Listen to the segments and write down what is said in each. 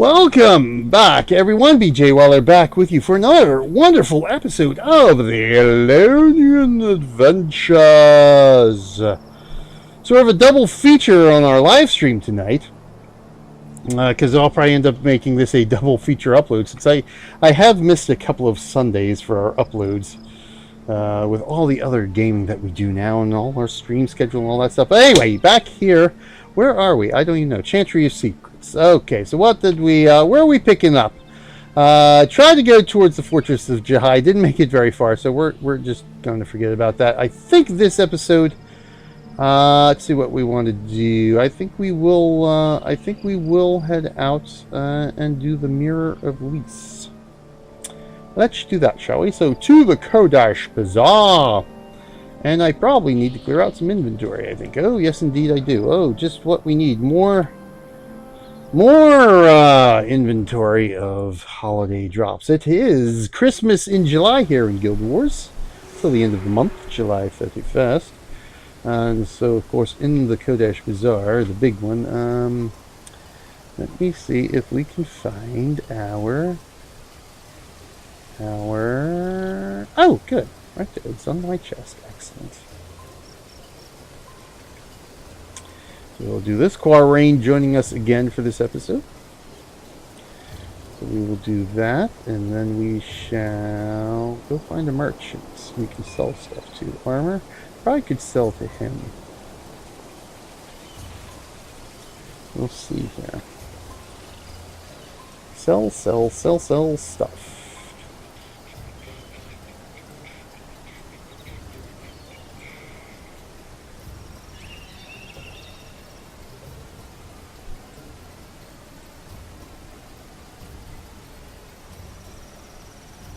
Welcome back, everyone. BJ Waller back with you for another wonderful episode of the Elonian Adventures. So we have a double feature on our live stream tonight, because I'll probably end up making this a double feature upload, since I have missed a couple of Sundays for our uploads with all the other gaming that we do now and all our stream schedule and all that stuff. But anyway, back here, where are we? I don't even know. Chantry of Secrets. Okay, so what did we, where are we picking up? Tried to go towards the Fortress of Jahai. Didn't make it very far, so we're just going to forget about that. I think this episode, let's see what we want to do. I think we will head out and do the Mirror of Lyss. Let's do that, shall we? So, to the Kodash Bazaar. And I probably need to clear out some inventory, I think. Oh, yes, indeed I do. Oh, just what we need. More inventory of holiday drops. It is Christmas in July here in Guild Wars. Till the end of the month, July 31st. And so, of course, in the Kodash Bazaar, the big one, let me see if we can find our... Oh, good. Right there. It's on my chest. Excellent. So we'll do this. Quarain joining us again for this episode. So we will do that, and then we shall go find a merchant. We can sell stuff to. Armor. Probably could sell to him. We'll see here. Sell stuff.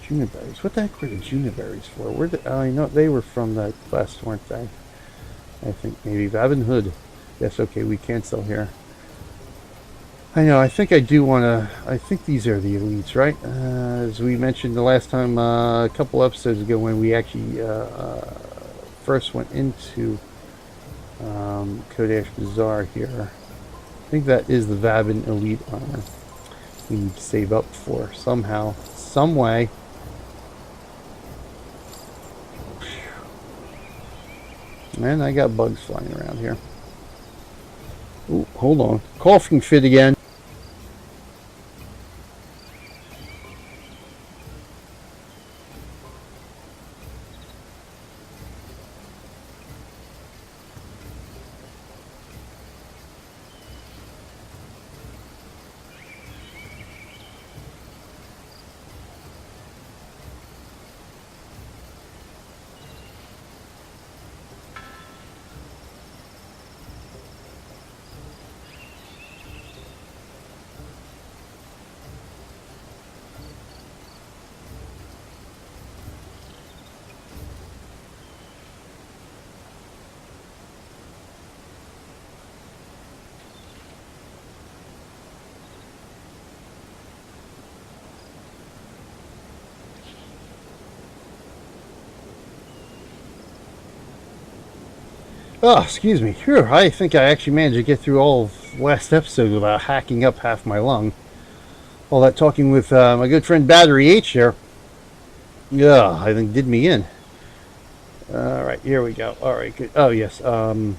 Juniperberries. What the heck were the juniperberries for? Where did I know they were from that quest, weren't they? I think maybe Vavin Hood. Yes, okay, we can't sell here. I know, I think I do want to... I think these are the elites, right? As we mentioned the last time, a couple episodes ago when we actually first went into Kodash Bazaar here. I think that is the Vavin Elite armor we need to save up for somehow, some way. Man, I got bugs flying around here. Ooh, hold on. Coughing fit again. Oh, excuse me. Phew, I think I actually managed to get through all of last episode without hacking up half my lung. All that talking with my good friend Battery H there. Yeah, I think did me in. Alright, here we go. Alright, good. Oh, yes. I don't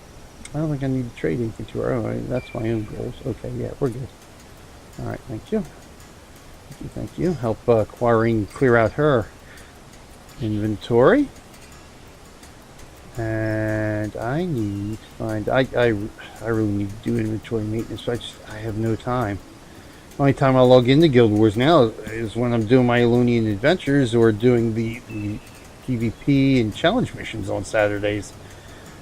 think I need to trade anything to her. Alright, that's my own goals. Okay, yeah, we're good. Alright, thank you. Thank you. Help Quarain clear out her inventory. And I need to find... I really need to do inventory maintenance, but I have no time. The only time I log into Guild Wars now is when I'm doing my Elonian adventures or doing the PvP and challenge missions on Saturdays.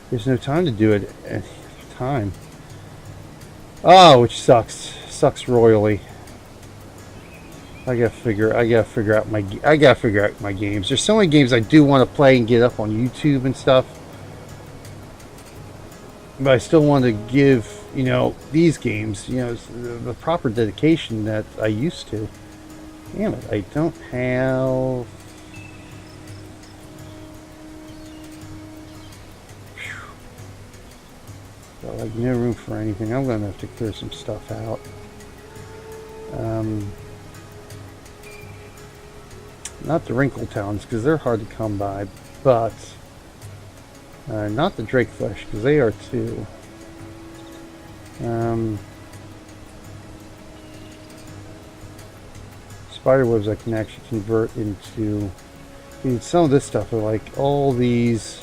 There's no time to do it at the time. Oh, which sucks. Sucks royally. I gotta figure out my games. There's so many games I do want to play and get up on YouTube and stuff. But I still want to give, you know, these games, you know, the proper dedication that I used to. Damn it, I don't have... Got like no room for anything. I'm going to have to clear some stuff out. Not the wrinkle towns, because they're hard to come by, but not the drake flesh, because they are too. Spider webs I can actually convert into. Some of this stuff are like all these.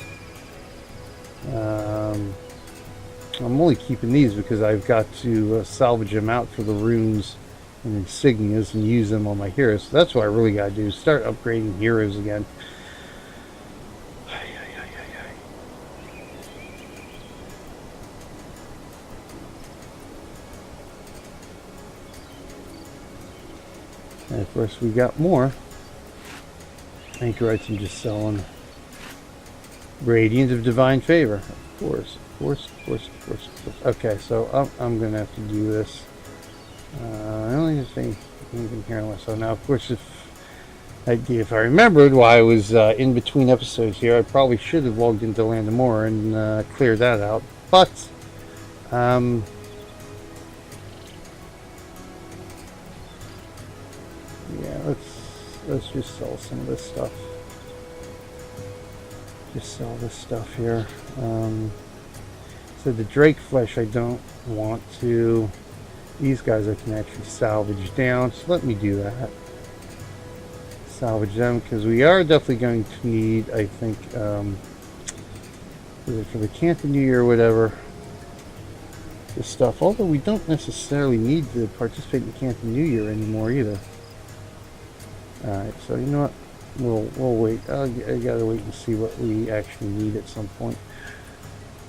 I'm only keeping these because I've got to salvage them out for the runes and insignias and use them on my heroes. So that's what I really got to do. Start upgrading heroes again. And of course we got more. Anchorites I'm just selling. Radiant of Divine Favor. Of course. Okay, so I'm going to have to do this. I don't even think anything here unless. So now, of course, if I remembered why I was in between episodes here, I probably should have logged into Land of More and cleared that out. But, yeah, let's just sell some of this stuff. Just sell this stuff here. So the drake flesh I don't want to. These guys I can actually salvage down, so let me do that. Salvage them, because we are definitely going to need, I think, for the Canton New Year or whatever, this stuff. Although we don't necessarily need to participate in the Canton New Year anymore either. Alright, so you know what? We'll wait. I gotta wait and see what we actually need at some point.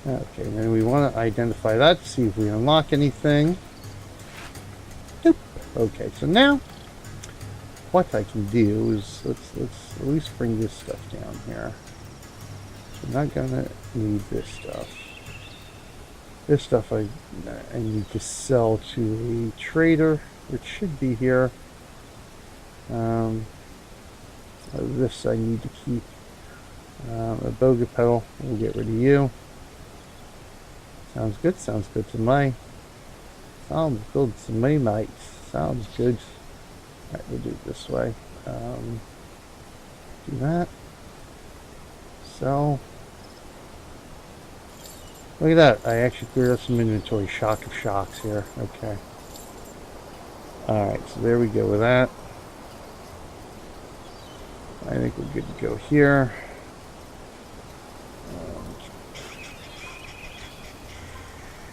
Okay, then we want to identify that to see if we unlock anything. Nope. Okay, so now what I can do is let's at least bring this stuff down here. So I'm not gonna need this stuff. This stuff I need to sell to a trader, which should be here. This I need to keep. A boga petal. We'll get rid of you. Sounds good. Sounds good to me. Sounds good to me, mate. Sounds good. Alright, we'll do it this way. Do that. Sell. Look at that. I actually cleared up some inventory. Shock of shocks here. Okay. Alright, so there we go with that. I think we're good to go here.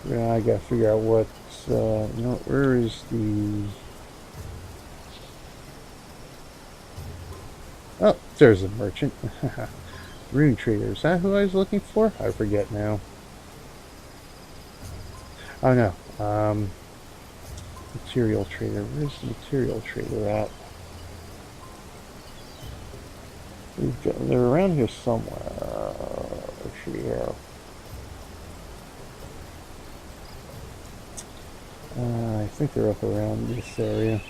Yeah, I gotta figure out what, you know, where is the... Oh, there's a merchant. Rune trader, is that who I was looking for? I forget now. Oh no, material trader, where's the material trader at? They're around here somewhere. Let's see here. I think they're up around this area.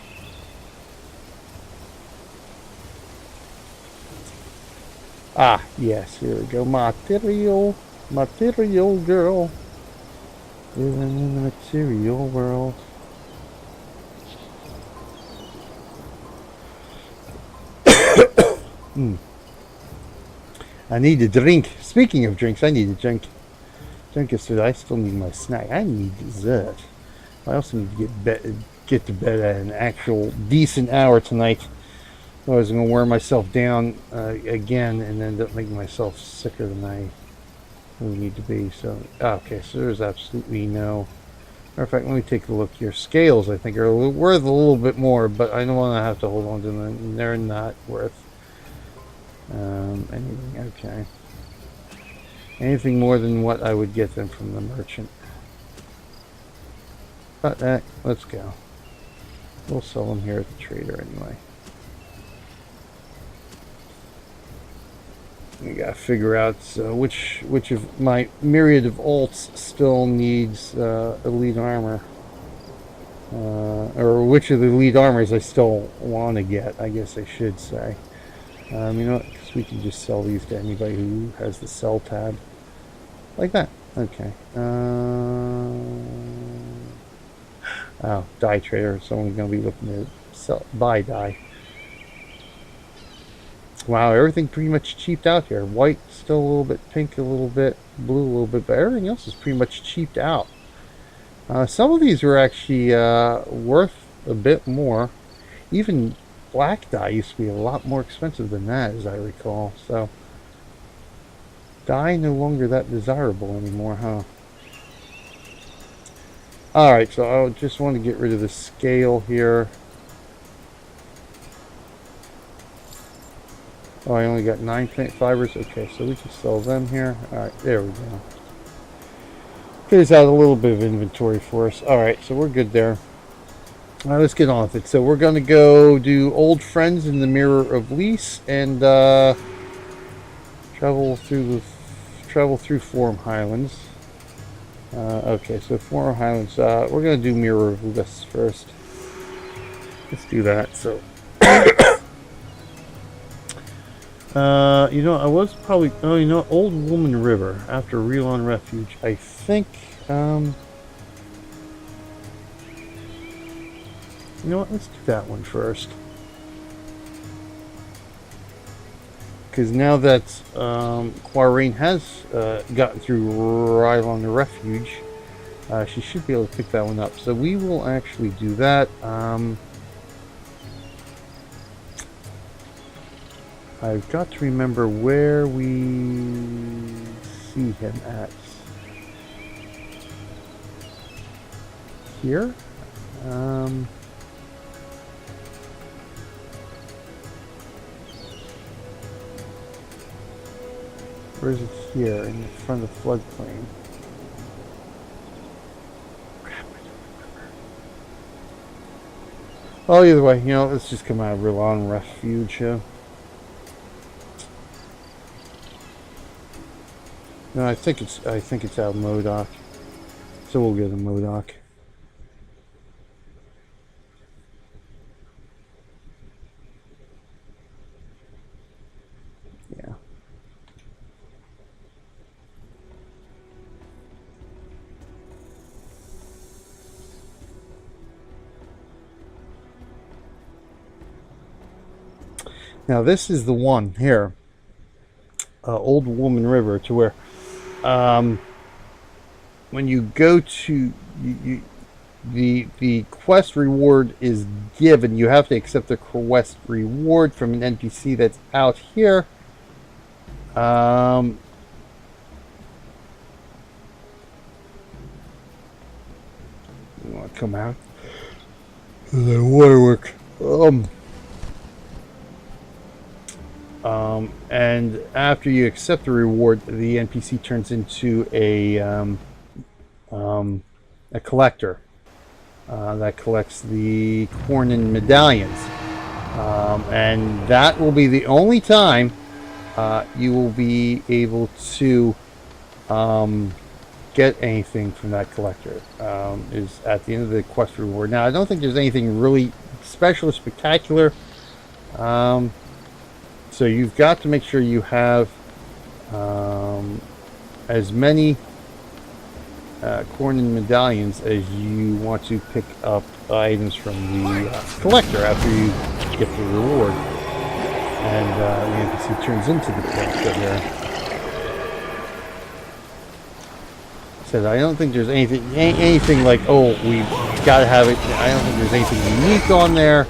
Ah, yes, here we go. Material girl. Living in the material world. I need a drink. Speaking of drinks, I need a drink. Drink is I still need my snack. I need dessert. I also need to get to bed at an actual decent hour tonight. Otherwise I'm going to wear myself down again and end up making myself sicker than I really need to be. So, okay, so there's absolutely no... Matter of fact, let me take a look here. Scales, I think, are worth a little bit more, but I don't want to have to hold on to them. They're not worth anything. Okay. Anything more than what I would get them from the merchant. But let's go. We'll sell them here at the trader anyway. We gotta figure out which of my myriad of alts still needs elite armor, or which of the elite armors I still want to get. I guess I should say. You know what? Because we can just sell these to anybody who has the sell tab, like that. Okay. Oh, dye trader. Someone's going to be looking to buy dye. Wow, everything pretty much cheaped out here. White still a little bit, pink a little bit, blue a little bit, but everything else is pretty much cheaped out. Some of these were actually worth a bit more. Even black dye used to be a lot more expensive than that, as I recall. So, dye no longer that desirable anymore, huh? Alright, so I just want to get rid of the scale here. Oh, I only got 9 plant fibers. Okay, so we can sell them here. Alright, there we go. Clears out a little bit of inventory for us. Alright, so we're good there. Alright, let's get on with it. So we're going to go do Old Friends in the Mirror of Lyss and travel through Forum Highlands. Okay, so Forum Highlands, we're going to do Mirror of Lyss first. Let's do that. So, you know, I was probably, oh, you know, Old Woman River after Relon Refuge. I think, you know what, let's do that one first. Because now that Quarrain has gotten through Relon Refuge, she should be able to pick that one up. So we will actually do that. I've got to remember where we see him at. Here? Or is it here in front of the floodplain? Crap, I don't remember. Well, either way, you know, let's just come out of Relon Refuge here. No, I think it's out of Modoc. So we'll go to Modoc. Yeah. Now this is the one here. Old Woman River, to where when you go to the quest reward is given. You have to accept the quest reward from an NPC that's out here. You want to come out? The waterwork. And after you accept the reward, the NPC turns into a collector that collects the Cornin medallions, and that will be the only time you will be able to get anything from that collector. Is at the end of the quest reward. Now, I don't think there's anything really special or spectacular. So you've got to make sure you have as many Cornin medallions as you want to pick up items from the collector after you get the reward. And the NPC turns into the collector there. Said I don't think there's anything like, oh, we've got to have it. I don't think there's anything unique on there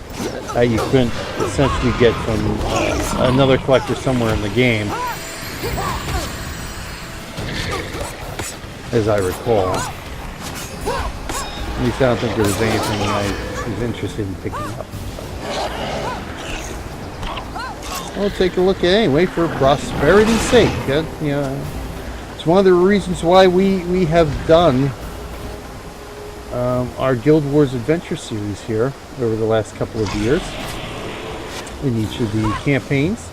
that you couldn't essentially get from another collector somewhere in the game, as I recall. At least I don't think there was anything I was interested in picking up. I'll take a look at it anyway for prosperity's sake. You know, it's one of the reasons why we have done our Guild Wars Adventure series here over the last couple of years in each of the campaigns,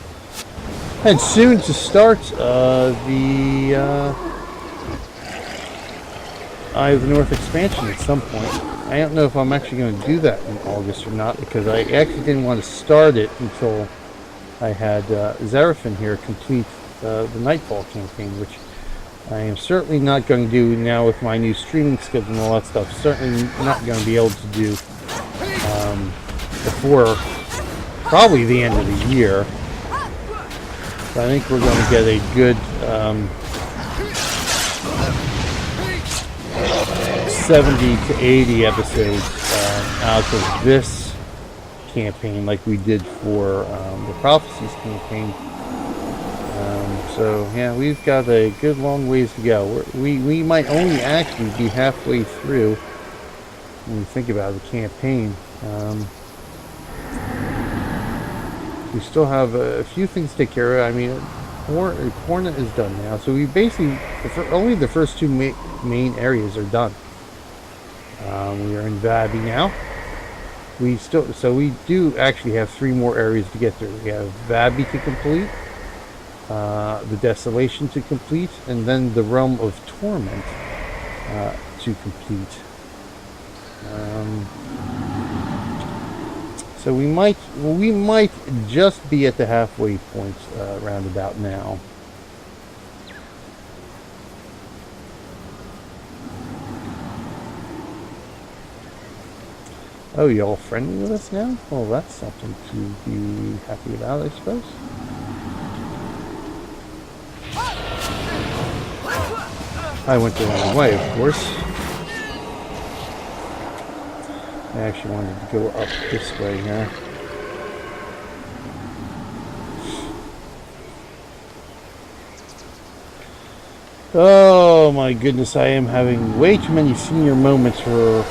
and soon to start the Eye of the North expansion at some point. I don't know if I'm actually going to do that in August or not, because I actually didn't want to start it until I had Zarafin here complete the Nightfall campaign, which I am certainly not going to do now with my new streaming schedule and all that stuff. Certainly not going to be able to do before probably the end of the year. So I think we're going to get a good 70 to 80 episodes out of this campaign, like we did for the Prophecies campaign. So yeah, we've got a good long ways to go. We might only actually be halfway through when we think about the campaign. We still have a few things to take care of. I mean, Hornet is done now, so we basically only the first two main areas are done. We are in Vabi now. So we do actually have 3 more areas to get through. We have Vabi to complete, the Desolation to complete, and then the Realm of Torment to complete. So we might just be at the halfway point roundabout now. Oh, you all friendly with us now? Well, that's something to be happy about, I suppose. I went the wrong way, of course. I actually wanted to go up this way here. Oh my goodness, I am having way too many senior moments for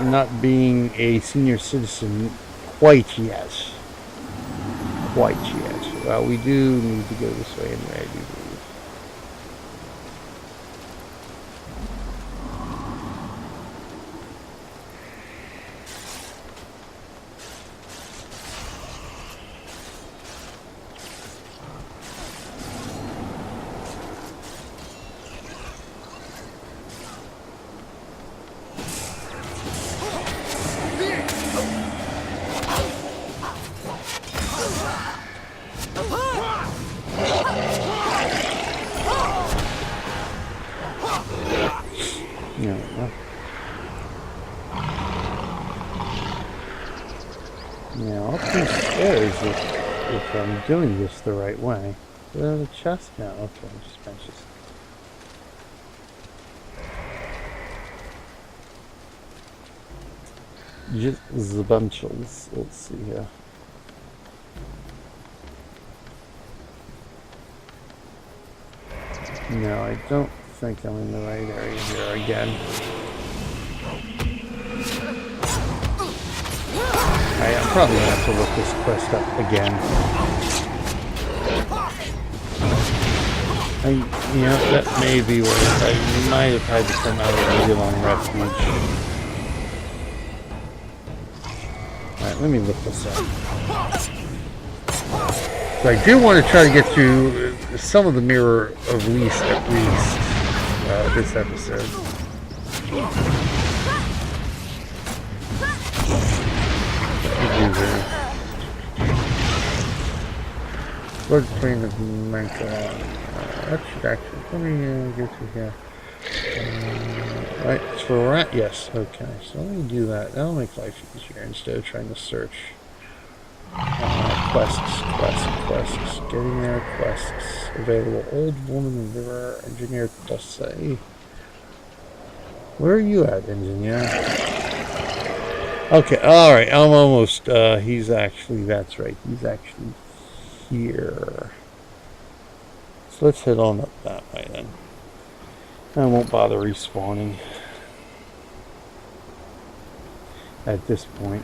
not being a senior citizen quite yet. Quite yet. Well, we do need to go this way anyway, I do believe. Doing this the right way. The chest now. Okay, just benches. Just the benches. Let's see here. No, I don't think I'm in the right area here again. I'm probably going to have to look this quest up again. That may be where I might have had to come out of the Elonian refuge. Alright, let me look this up. So I do want to try to get through some of the Mirror of Lyss at least this episode. Blood Plane of Manka. That should actually. Let me get to here. Right, it's for rat. Yes, okay. So let me do that. That'll make life easier instead of trying to search. Quests. Getting there. Quests available. Old woman in river. Engineer Dossay. Where are you at, engineer? Okay, alright, I'm almost, he's actually, that's right, he's actually here. So let's head on up that way then. I won't bother respawning at this point.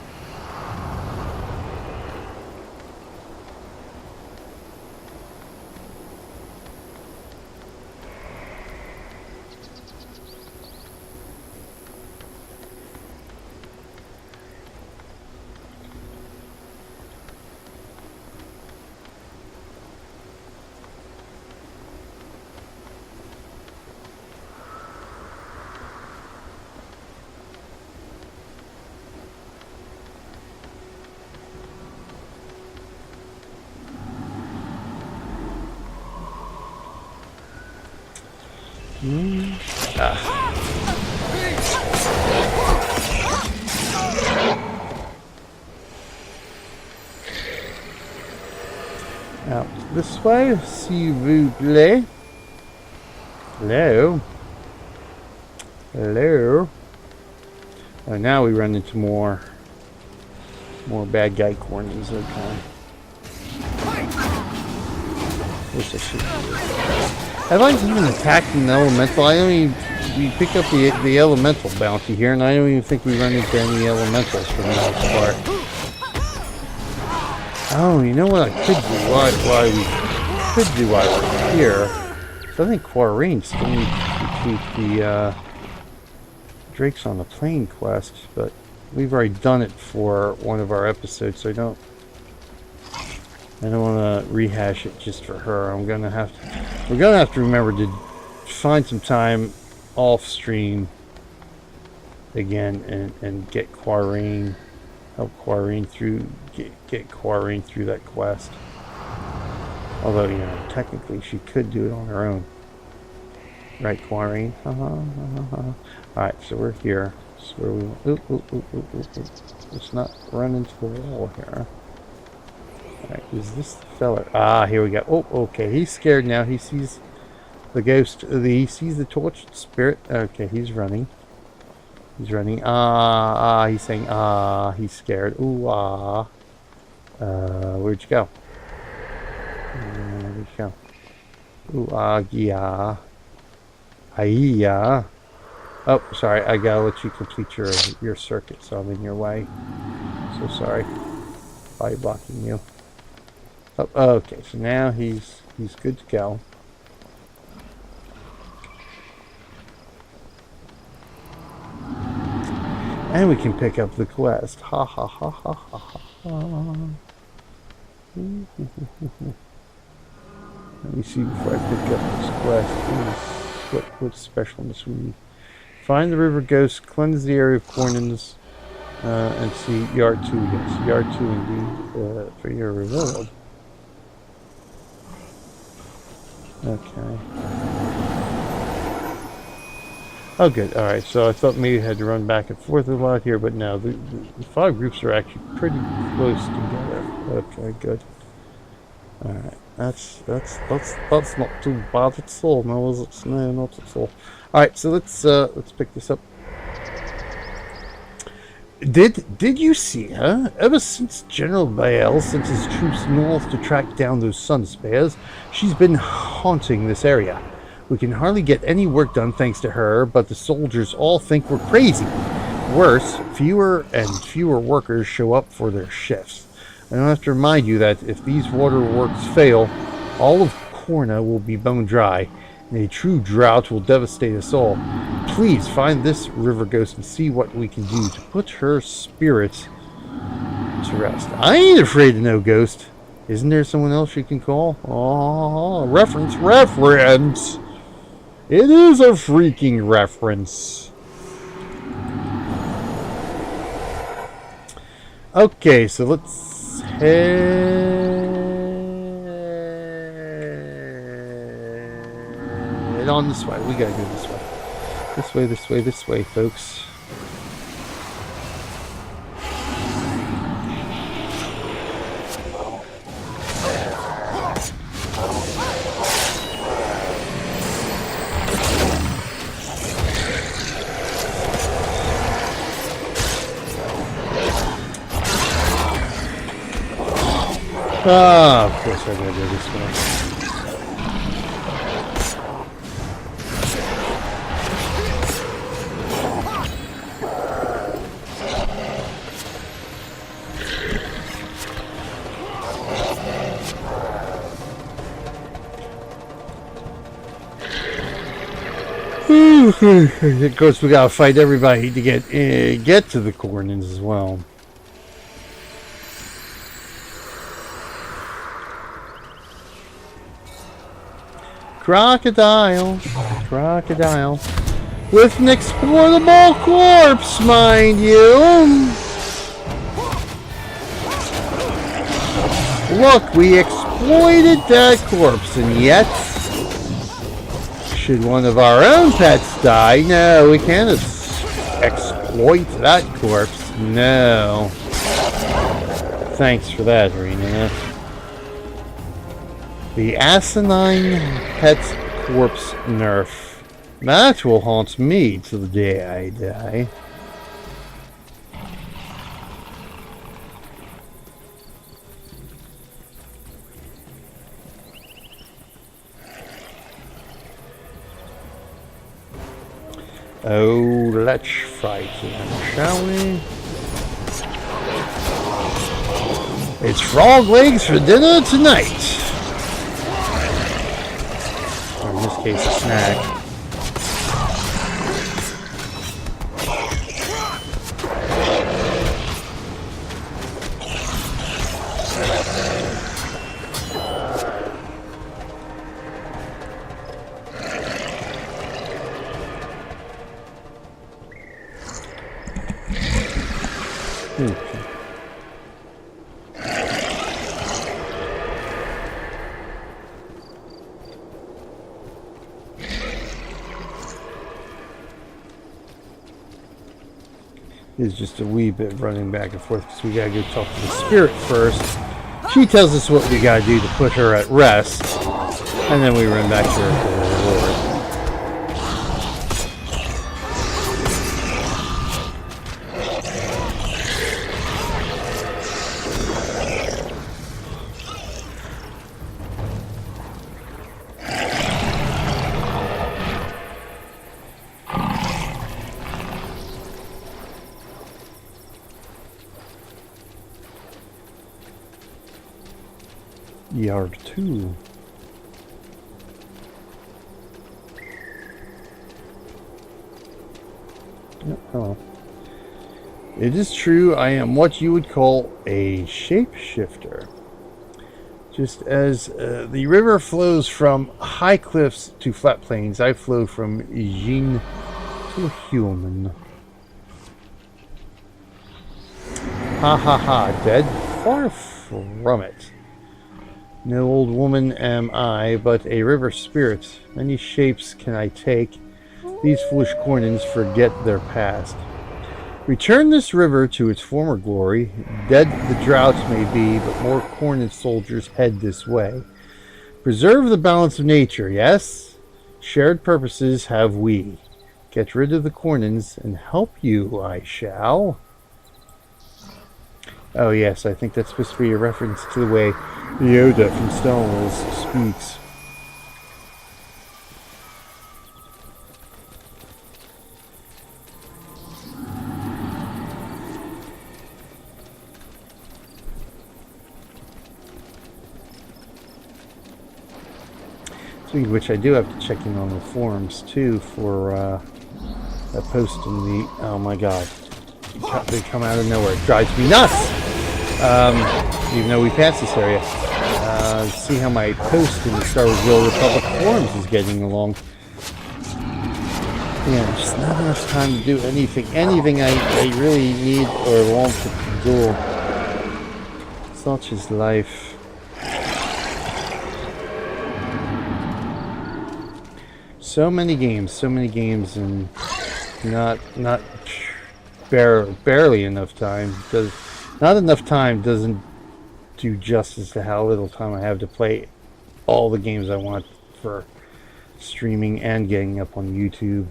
Out this way, s'il vous plaît. Hello. Hello. Oh, now we run into more bad guy corners. Okay. Wish I should. Have I even attacked an elemental? I don't even. We pick up the elemental bounty here, and I don't even think we run into any elementals for the most part. Oh, you know what I could do? Why we could do while we're here? So I think Quarine still needs to keep the Drakes on the Plain quest, but we've already done it for one of our episodes, so I don't want to rehash it just for her. We're gonna have to remember to find some time off stream again and get Quarine, help Quarine through, get Quarine through that quest. Although, you know, technically she could do it on her own. Right, Quarine? Alright, so we're here. So where we... Let's not run into the wall here. Alright, is this the fella? Ah, here we go. Oh, okay, he's scared now. He sees the ghost. He sees the torched spirit. Okay, he's running. He's running. He's saying, he's scared. Ooh, where'd you go? Where'd you go? Ooh, yeah. Yeah. Oh, sorry, I gotta let you complete your circuit, so I'm in your way. So sorry. By blocking you. Oh, okay, so now he's good to go. And we can pick up the quest. Ha ha ha ha ha ha. Let me see before I pick up this quest. What specialness we need. Find the river ghost, cleanse the area of Cornins, and see Yard 2. Yes, Yard 2 indeed, for your reward. Okay. Oh, good. Alright, so I thought maybe I had to run back and forth a lot here, but no, the 5 groups are actually pretty close together. Okay, good. Alright, that's not too bad at all. No, is it? No, not at all. Alright, so let's pick this up. Did you see her? Ever since General Bael sent his troops north to track down those sun spares, she's been haunting this area. We can hardly get any work done thanks to her, but the soldiers all think we're crazy. Worse, fewer and fewer workers show up for their shifts. I don't have to remind you that if these waterworks fail, all of Corna will be bone dry, and a true drought will devastate us all. Please find this river ghost and see what we can do to put her spirits to rest. I ain't afraid of no ghost. Isn't there someone else you can call? Oh, reference! It is a freaking reference. Okay, so let's head on this way. We gotta go this way. This way, folks. Of course I gotta go this way. Of course, we gotta fight everybody to get to the Cornins as well. Crocodile, with an exploitable corpse, mind you. Look, we exploited that corpse, and yet Should one of our own pets die? No, we can't exploit that corpse. No. Thanks for that, Rena. The asinine pet corpse nerf. That will haunt me till the day I die. Oh, let's fight then, shall we? It's frog legs for dinner tonight. Or in this case, a snack. Is just a wee bit running back and forth because we gotta go talk to the spirit first. She tells us what we gotta do to put her at rest, and then we run back to her for the reward. Yard 2. Oh. It is true, I am what you would call a shapeshifter. Just as the river flows from high cliffs to flat plains, I flow from Jin to human. Ha ha ha, dead? Far from it. No old woman am I, but a river spirit. Many shapes can I take. These foolish Cornins forget their past. Return this river to its former glory. Dead the drought may be, but more Cornin soldiers head this way. Preserve the balance of nature, yes? Shared purposes have we. Get rid of the Cornins and help you, I shall. Oh yes, I think that's supposed to be a reference to the way Yoda from Star Wars speaks. Speaking of which, I do have to check in on the forums too for a post in the. Oh my god. They come out of nowhere. It drives me nuts! Even though we passed this area. See how my post in the Star Wars World Republic forums is getting along. Yeah, just not enough time to do anything I really need or want to do. Such is life. So many games, and not barely enough time. Not enough time doesn't do justice to how little time I have to play all the games I want for streaming and getting up on YouTube.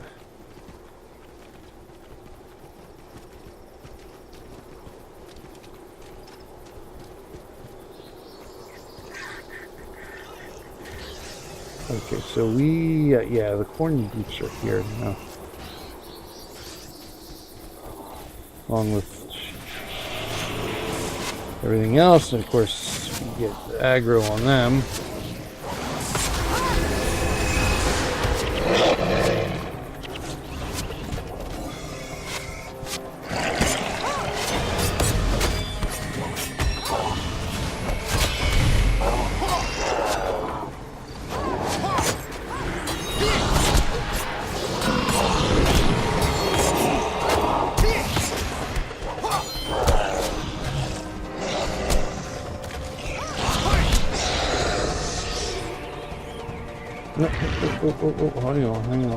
Okay, so we, yeah, the corn beets are here now. Along with everything else, and of course, we get aggro on them. No, hang on.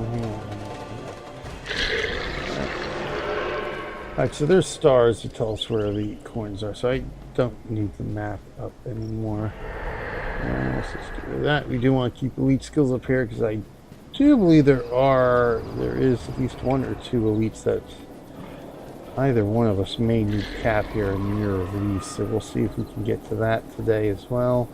Alright, so there's stars to tell us where the coins are, so I don't need the map up anymore. Let's just do that. We do want to keep elite skills up here because I do believe there is at least one or two elites that either one of us may need cap here in Mirror of Lyss, so we'll see if we can get to that today as well.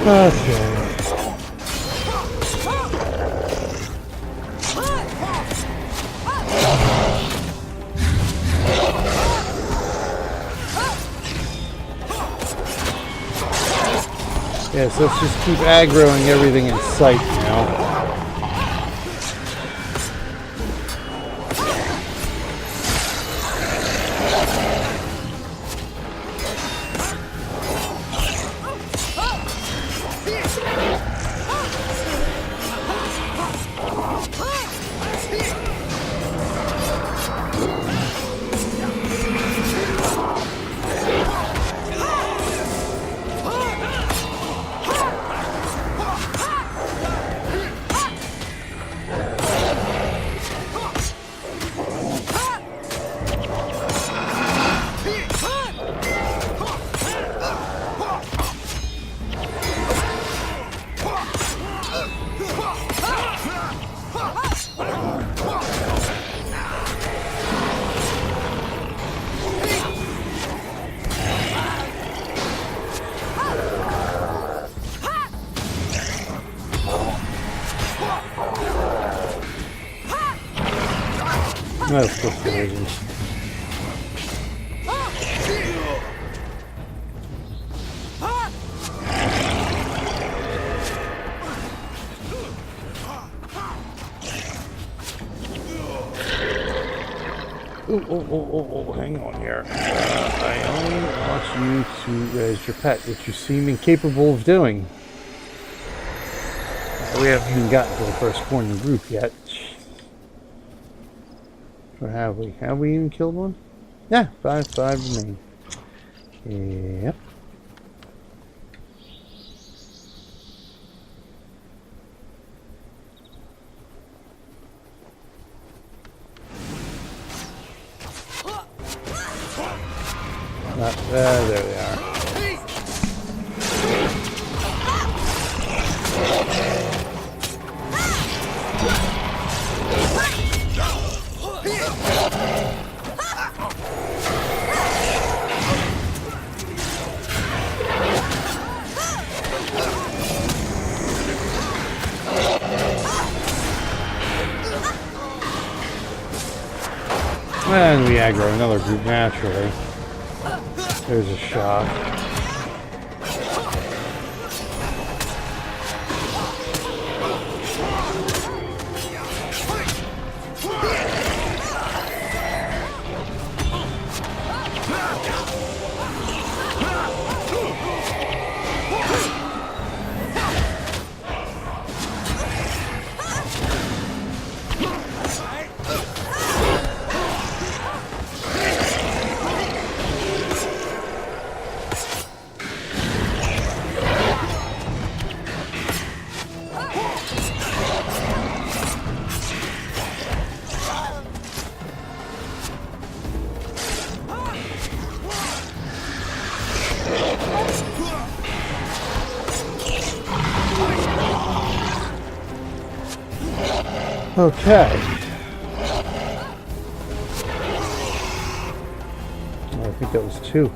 Okay. Yeah, so let's just keep aggroing everything in sight now. That's just amazing. Oh, hang on here. I only want you to raise your pet, which you seem incapable of doing. We haven't even gotten to the first corner in the group yet. Or have we? Have we even killed one? Yeah, five remain. Yep. There they are. And we aggro another group naturally. There's a shock. Okay. Oh, I think that was two.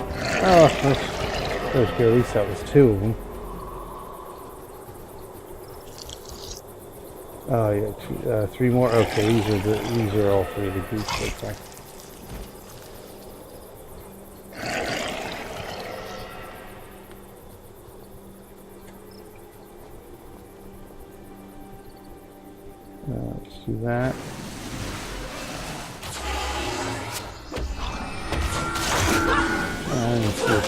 Oh, that's good. At least that was two of them. Oh yeah, three more. Okay, these are all three of the groups right there. Let's do that. And let's do a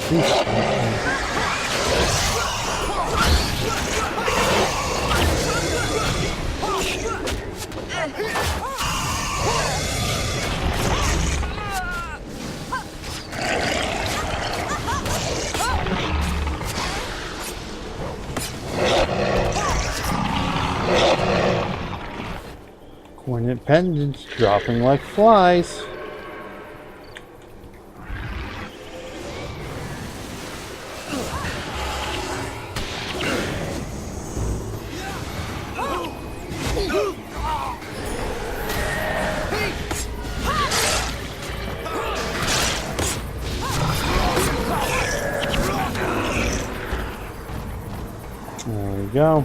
Coordinate pendants dropping like flies. There we go.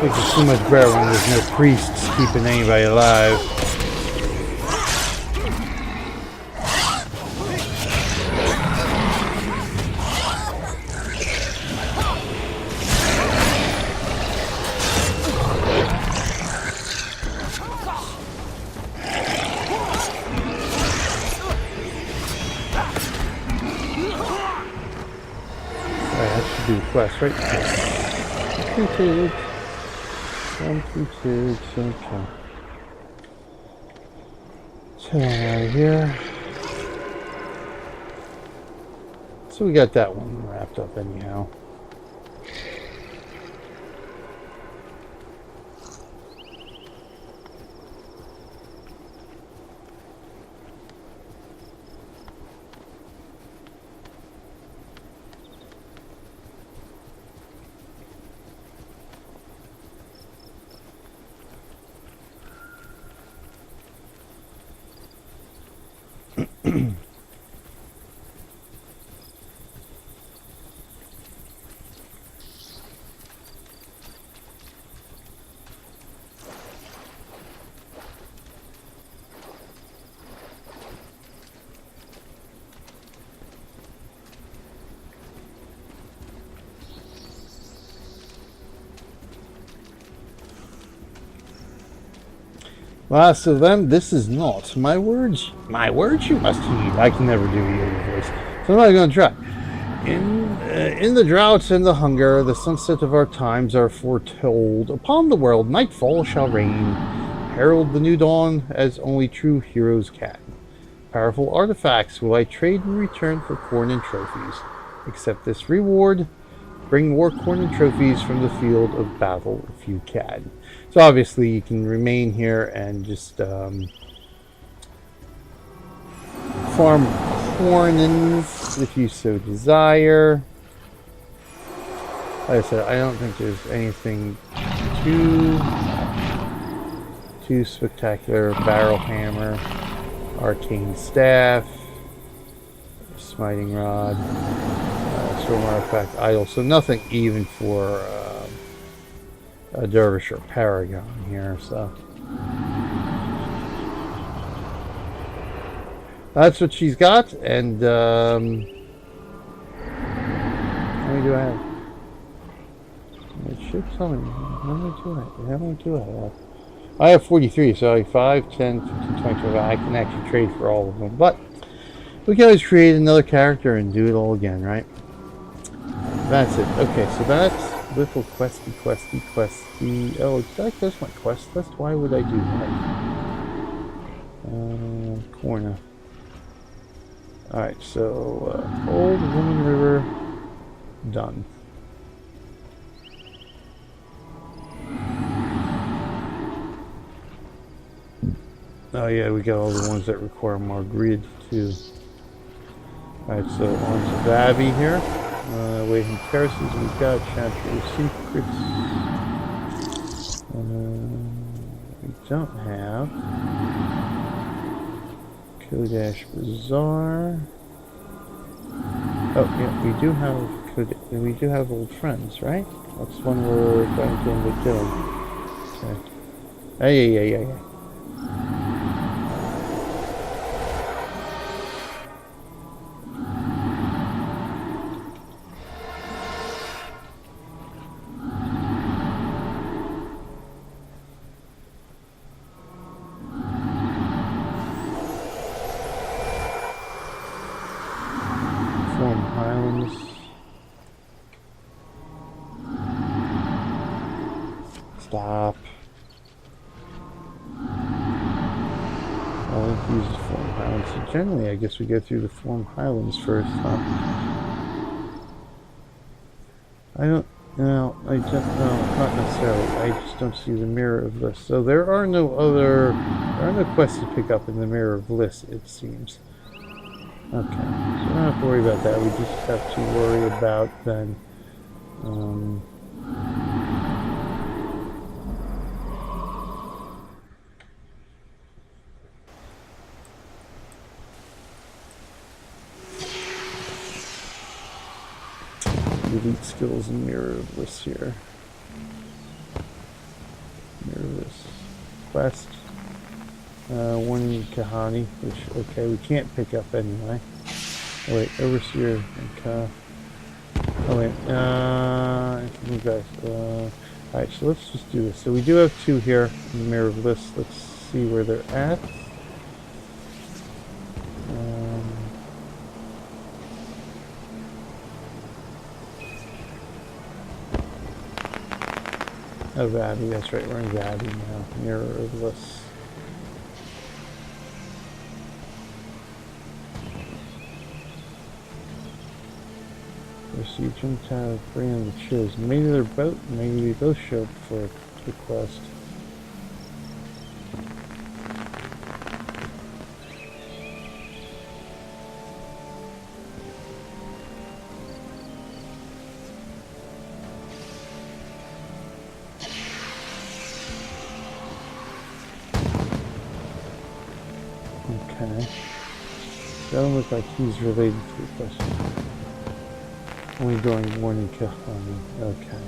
Makes it so much better when there's no priests keeping anybody alive. Do the quest, right? Completed. Completed. Okay. So right here. So we got that one wrapped up anyhow. Last of them, this is not my words. My words you must heed. I can never do your voice, so I'm not going to try. In the droughts and the hunger, the sunset of our times are foretold. Upon the world, nightfall shall reign. Herald the new dawn as only true heroes can. Powerful artifacts will I trade in return for corn and trophies. Accept this reward. Bring war corn and trophies from the field of battle if you can. So obviously you can remain here and just farm cornins if you so desire. Like I said, I don't think there's anything too spectacular. Barrel hammer, arcane staff, smiting rod, storm artifact idol. So nothing even for a dervish or paragon here. So that's what she's got. And how many do I have? It should tell me. How many do I have? I have 43, so I have 5, 10, 15, 20, 25. I can actually trade for all of them. But we can always create another character and do it all again, right? That's it. Okay, so that's little questy. Oh, that's my quest list. Why would I do that? Corner. Alright, so Old Woman River, done. Oh yeah, we got all the ones that require more grid too. Alright, so on to Vavi here. Waiting terraces, we've got Chapter Secrets. We don't have Kodash Bazaar. Oh yeah, we do have Old Friends, right? That's one we're trying to end up killing. Okay. Yeah. Stop. All it uses Form Highlands. So generally, I guess we go through the Form Highlands first, huh? No, I just, no, not necessarily. I just don't see the Mirror of Lyss. So there are no quests to pick up in the Mirror of Lyss, it seems. Okay, so we don't have to worry about that. We just have to worry about then, elite skills in Mirror of Lyss here. Mirror of Lyss. Quest. One Kahani, which, okay, we can't pick up anyway. Oh wait, Overseer and Ka. Oh wait, you guys, alright, so let's just do this. So we do have two here in the Mirror of Lyss. Let's see where they're at. Oh, Vadi, that's right, we're in Vadi now. Mirror of Lyss. Siege and Town, bring on the cheers. Maybe they're both, maybe they both show up for the quest. Okay. Doesn't look like he's related to the question. Only during morning Kahani. Okay.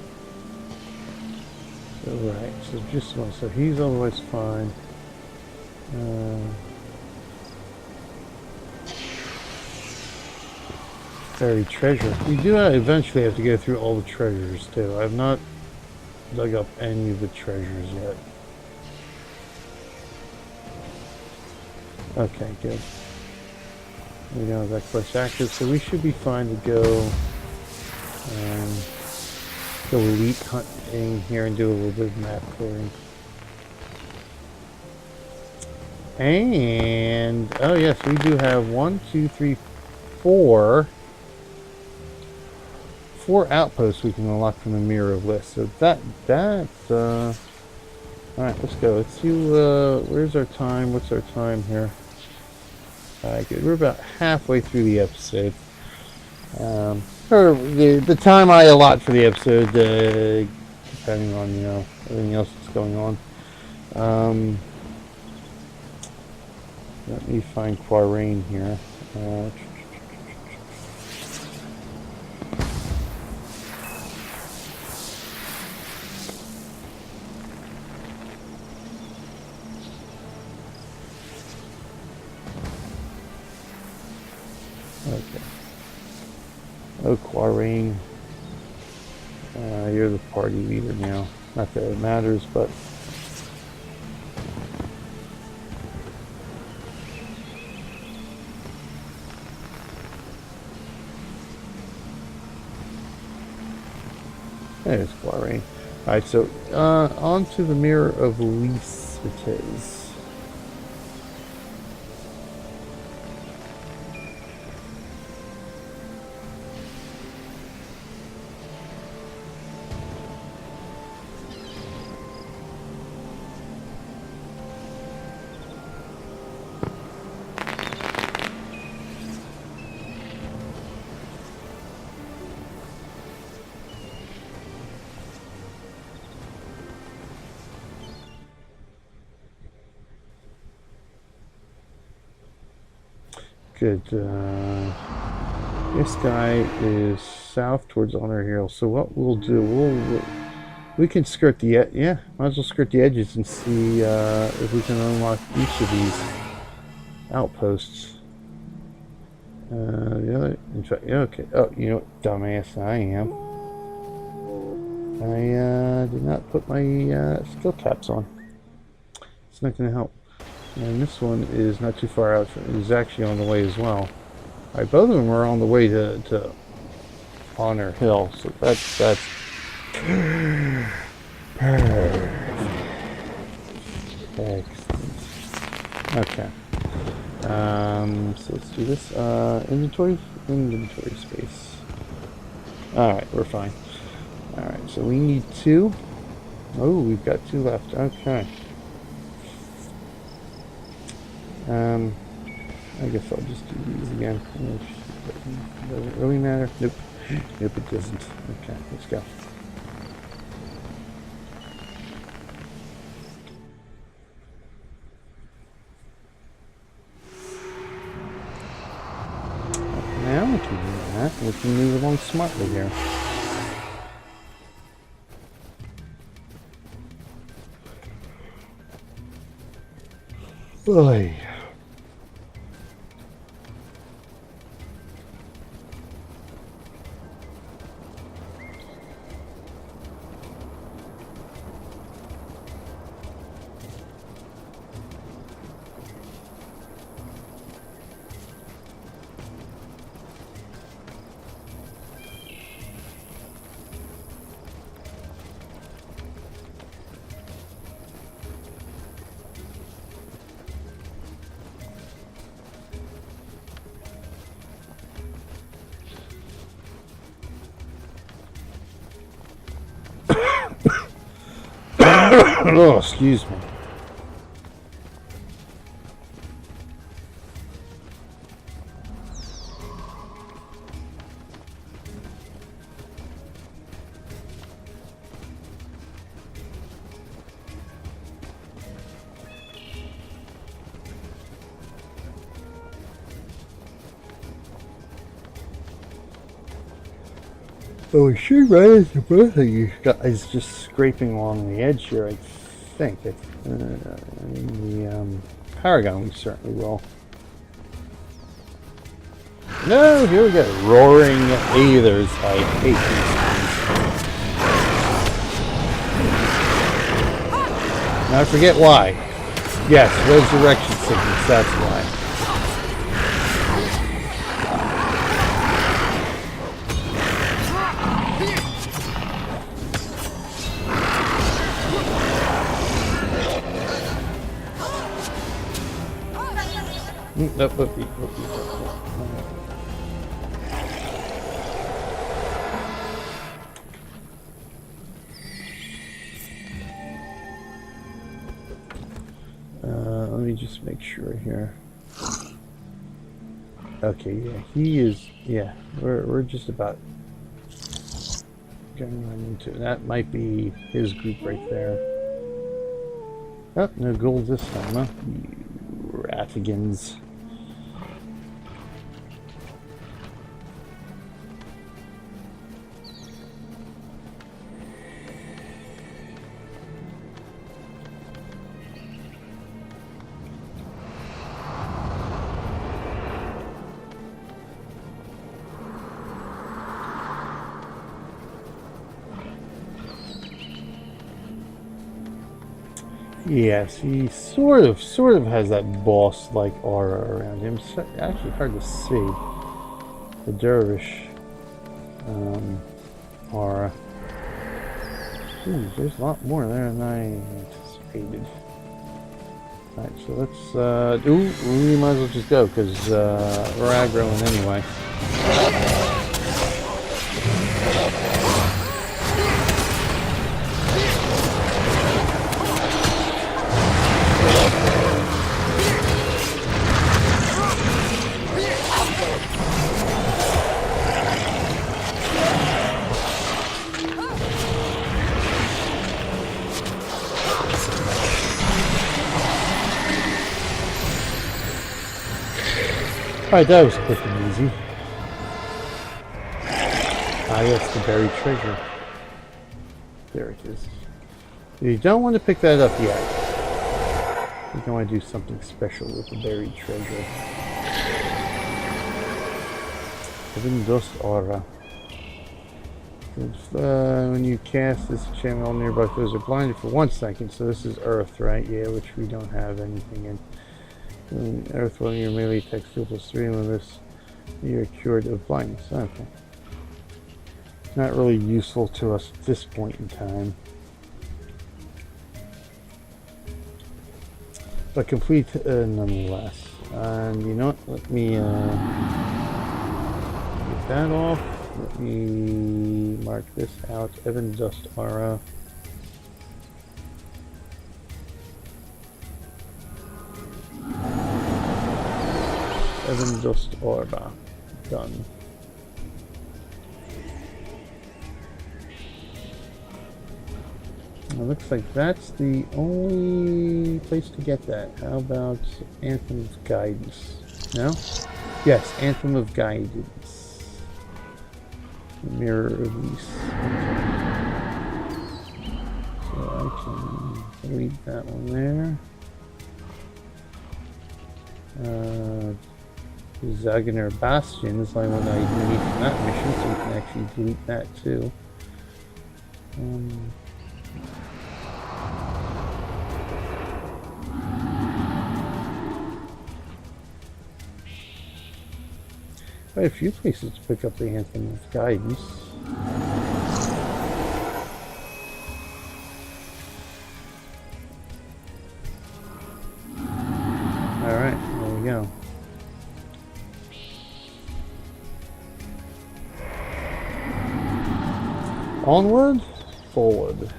So right, so just one. So he's otherwise fine. Buried treasure. We do eventually have to go through all the treasures too. I've not dug up any of the treasures yet. Okay, good. We don't have that quest active, so we should be fine to go elite hunting here and do a little bit of map clearing. And oh yes, we do have 1, 2, 3, 4 outposts we can unlock from the Mirror of Lyss. So that's all right. Let's go. Let's see. Where's our time? What's our time here? All right, good. We're about halfway through the episode. Or the time I allot for the episode, depending on everything else that's going on. Let me find Quarrain here. Okay. Oh, Quarrain. You're the party leader now. Not that it matters, but... There's Quarrain. Alright, so on to the Mirror of Lyss it is. Good. This guy is south towards Honur Hill. So what we'll do, we can skirt the might as well skirt the edges and see if we can unlock each of these outposts. The other, in fact, yeah, okay. Oh, you know what, dumbass I am. I did not put my skill caps on. It's not going to help. And this one is not too far out. It's actually on the way as well. Alright, both of them are on the way to Honur Hill. So that's excellent. Okay. So let's do this. Inventory space. Alright, we're fine. Alright, so we need 2. Oh, we've got 2 left. Okay. I guess I'll just do these again. Does it really matter? Nope. Nope, it doesn't. Okay, let's go. Now we can do that. We can move along smartly here. Boy. Oh, excuse me. So we should run into both of you guys just scraping along the edge here, I think. The Paragon, we certainly will. No, here we go. Roaring Aethers. I hate these things. Now I forget why. Yes, resurrection sickness, that's why. Let me just make sure here. Okay, yeah, he is. Yeah, we're just about going to run into it. That might be his group right there. Oh, no gold this time, huh? You ratigans. Yes, he sort of has that boss-like aura around him. It's actually hard to see the dervish aura. Ooh, there's a lot more there than I anticipated. Alright, so let's, we might as well just go, because we're aggroing anyway. Alright, that was quick and easy. Ah, yes, the buried treasure. There it is. You don't want to pick that up yet. You don't want to do something special with the buried treasure. Even Dust Aura. When you cast this channel, nearby foes are blinded for 1 second. So this is Earth, right? Yeah, which we don't have anything in. Earth, while your melee attack still plus 3 on this, you're cured of blindness. Okay. Not really useful to us at this point in time. But complete nonetheless. And you know what? Let me get that off. Let me mark this out. Evan Dust Aura. Evan Dust Aura. Done. It looks like that's the only place to get that. How about Anthem of Guidance? No? Yes, Anthem of Guidance. Mirror of Lyss. So I can delete that one there. Dzagonur Bastion is the only one I need from that mission, so we can actually delete that too. Quite a few places to pick up the Anthem of Guidance. Alright, there we go. Onward, forward.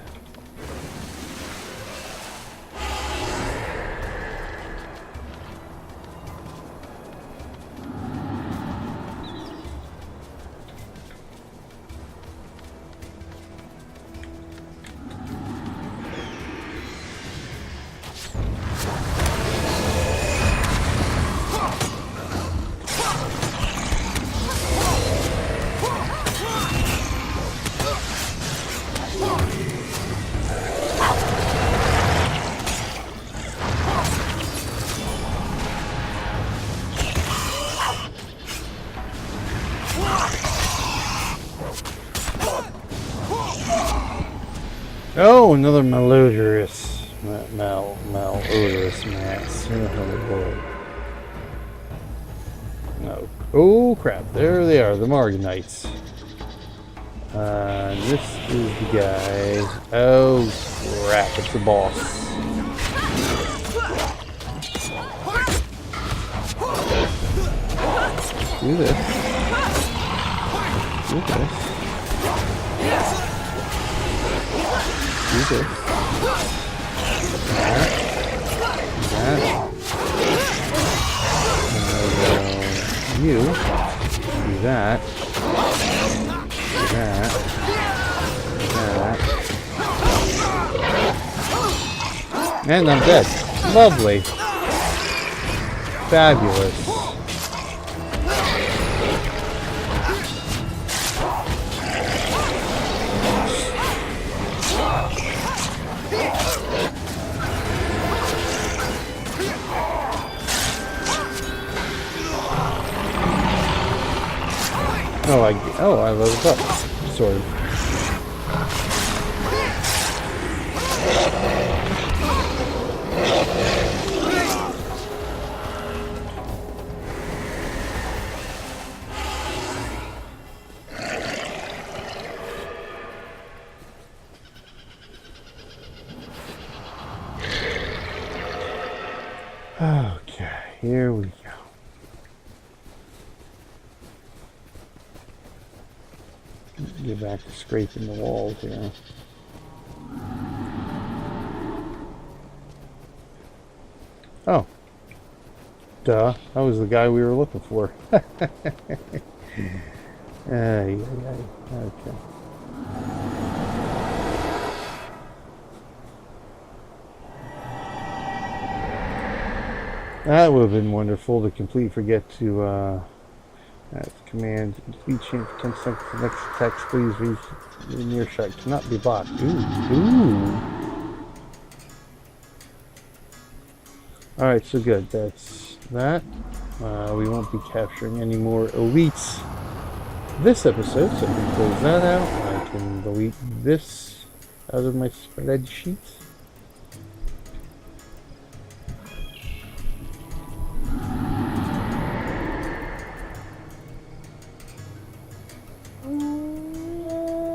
Oh, another malodorous, malodorous mass. No. Oh crap! There they are, the Morganites. This is the guy. Oh crap! It's the boss. Do this. Do this. Do this. That. You. Do that. Do that. That. And I'm dead. Lovely. Fabulous. Oh, I leveled up, sort of. Okay, here we go. Get back to scraping the walls here. Oh. Duh. That was the guy we were looking for. Okay. That would have been wonderful to complete. Forget to command complete chain for 10 seconds. The next attack, please reach the near shot. Cannot be blocked. Ooh. Alright, so good. That's that. We won't be capturing any more elites this episode, so I can close that out. I can delete this out of my spreadsheet.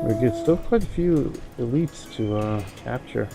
We get still quite a few elites to capture.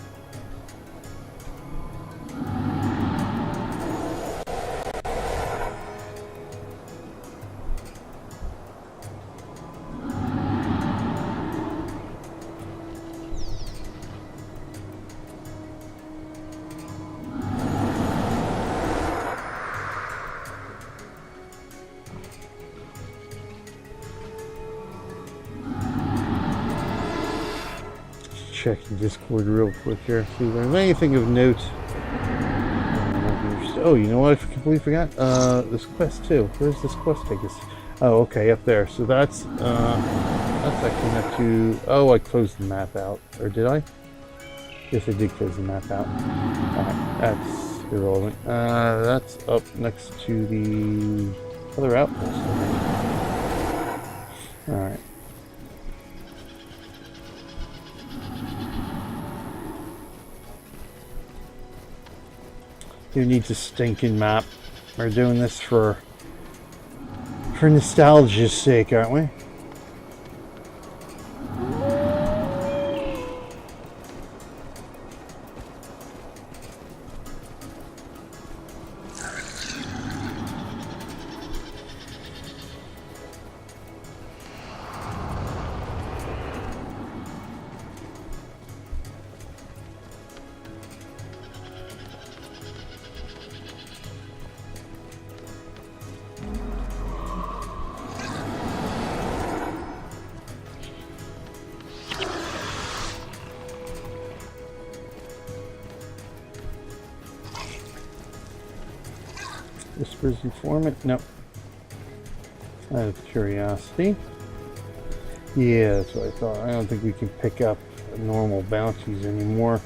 check the Discord real quick here. See if there's anything of note. Oh, you know what? I completely forgot. This quest too. Where's this quest take us? Oh, okay, up there. So that's actually not too. Oh, I closed the map out, or did I? Yes, I did close the map out. That's irrelevant. That's up next to the other outpost. All right. Who needs a stinking map? We're doing this for nostalgia's sake, aren't we? Whispers informant? Nope. Out of curiosity. Yeah, that's what I thought. I don't think we can pick up normal bounties anymore.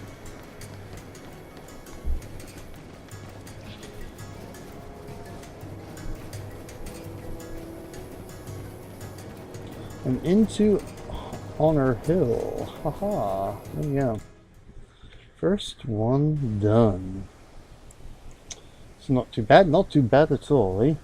And into Honur Hill. Haha. There we go. First one done. It's not too bad at all, eh?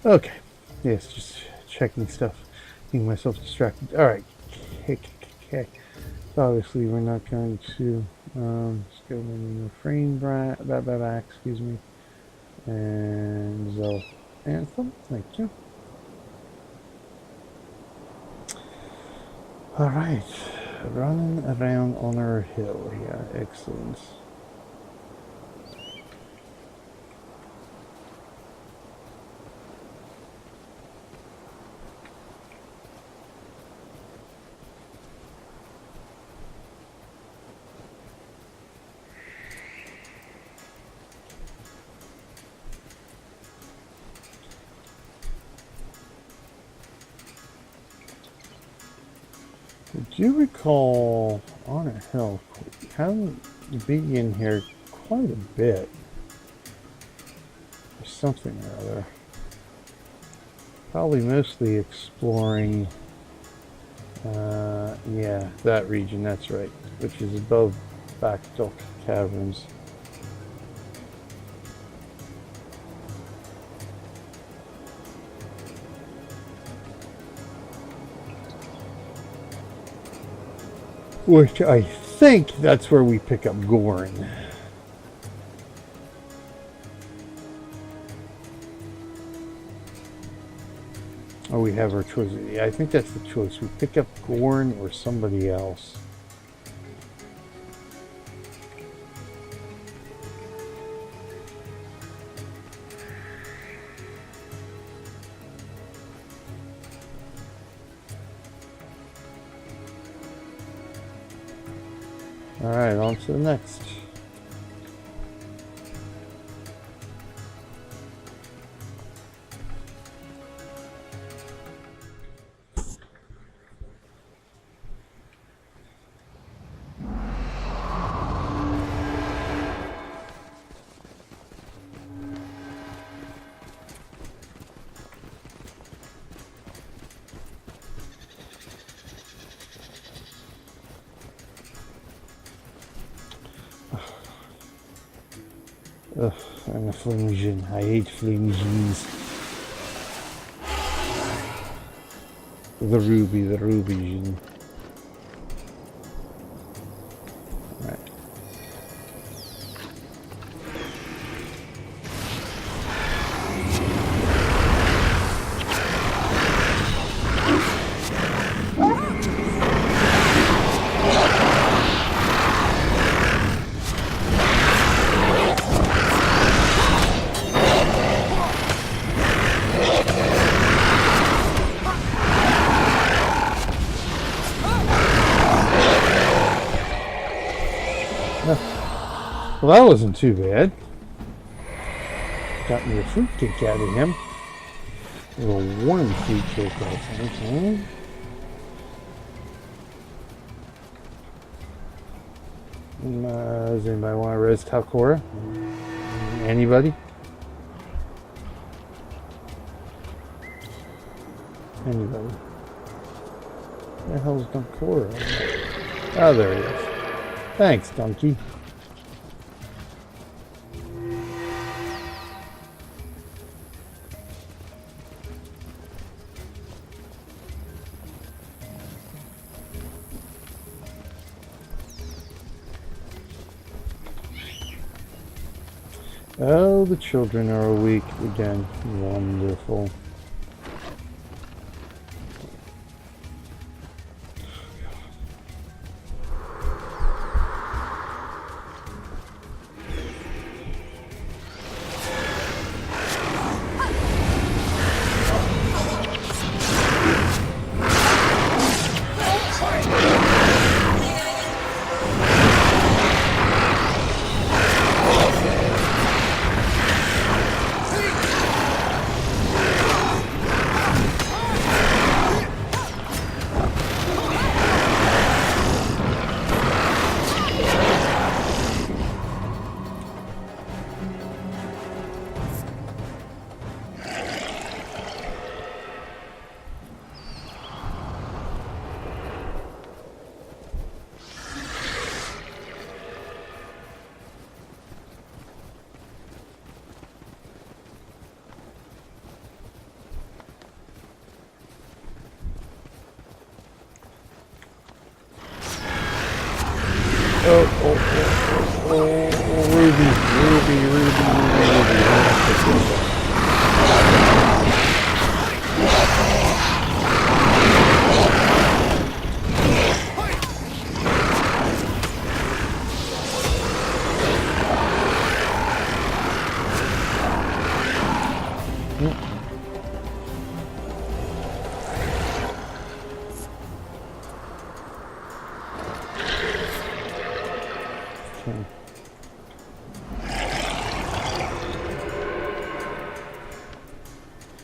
Okay. Yes, just checking stuff, getting myself distracted. Alright. Okay. So obviously we're not going to just go in the frame back, excuse me. And Zell Anthem, thank you. Alright. Running around Honur Hill. Yeah, excellent. Do you recall Honur Hill having to be in here quite a bit? Or something or other. Probably mostly exploring, yeah, that region, that's right, which is above Backdock Caverns. Which I think that's where we pick up Gorn. Oh, we have our choice. Yeah, I think that's the choice. We pick up Gorn or somebody else. Alright, on to the next. Ugh, I'm a Flingian. I hate Flingians. The Rubian. Right. Well, that wasn't too bad. Got me a fruitcake out of him. A little warm fruitcake, I think. Does anybody want a Res Talcora? Anybody? Anybody? Where the hell's Dunkora? Oh, there he is. Thanks, Donkey. Oh, the children are awake again. Wonderful.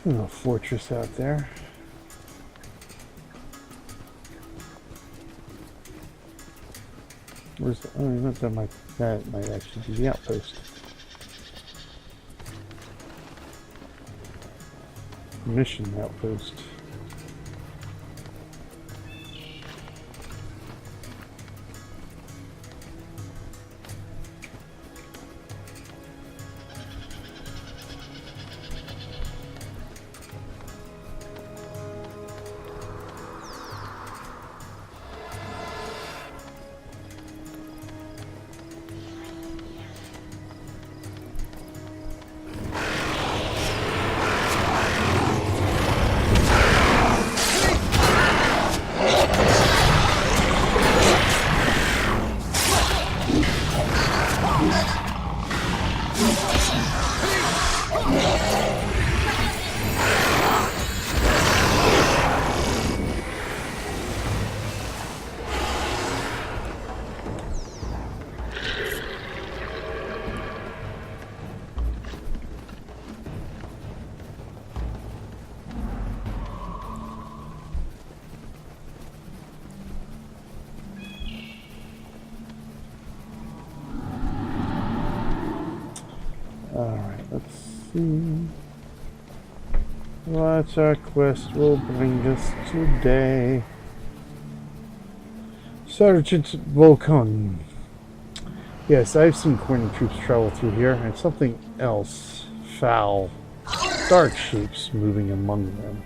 Little fortress out there. Where's the, oh, that might actually be the outpost. mission outpost. What's our quest will bring us today? Sergeant Volcon. Yes, I've seen Corny troops travel through here, and something else. Foul. Dark shapes moving among them.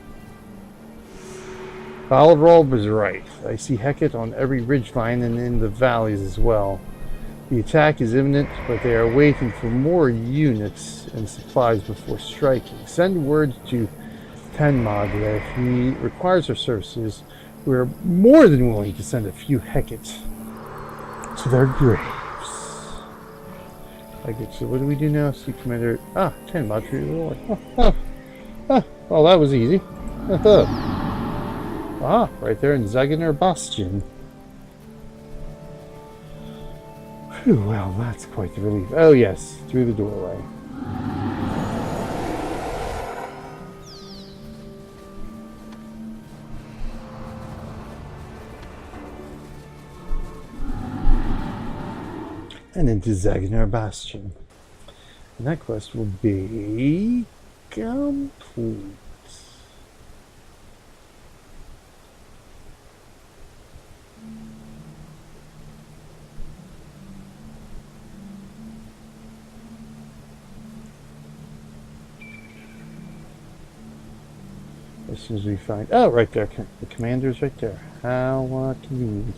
Balrog was right. I see Hecate on every ridgeline and in the valleys as well. The attack is imminent, but they are waiting for more units and supplies before striking. Send word to Tenmod that if he requires our services, we are more than willing to send a few Hecates to their graves. I get so what do we do now? See Commander. Tenmod to reward. Well, that was easy. Right there in Dzagonur Bastion. Whew, well, that's quite the relief. Oh yes, through the doorway. And into Dzagonur Bastion. And that quest will be complete. As soon as we find... Oh, right there. The commander's right there. How convenient.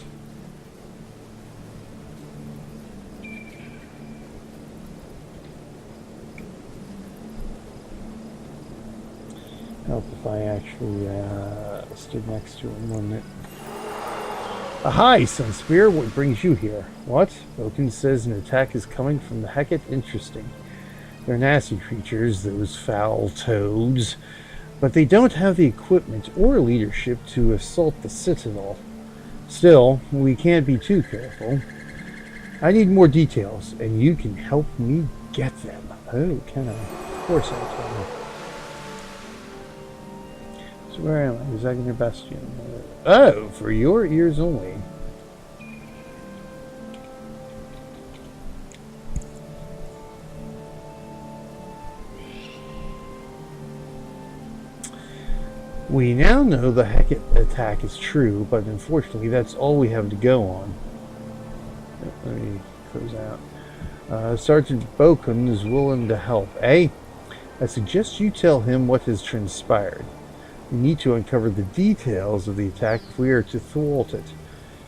Help if I actually stood next to him, wouldn't it? Hi, Sunspear. What brings you here? What? Vulcan says an attack is coming from the Hecate. Interesting. They're nasty creatures, those foul toads. But they don't have the equipment or leadership to assault the Citadel. Still, we can't be too careful. I need more details, and you can help me get them. Oh, can I? Of course I can. So where am I? Dzagonur Bastion. Oh, for your ears only. We now know the Hecate attack is true, but unfortunately that's all we have to go on. Let me close out. Sergeant Vulcan is willing to help, eh? I suggest you tell him what has transpired. We need to uncover the details of the attack if we are to thwart it.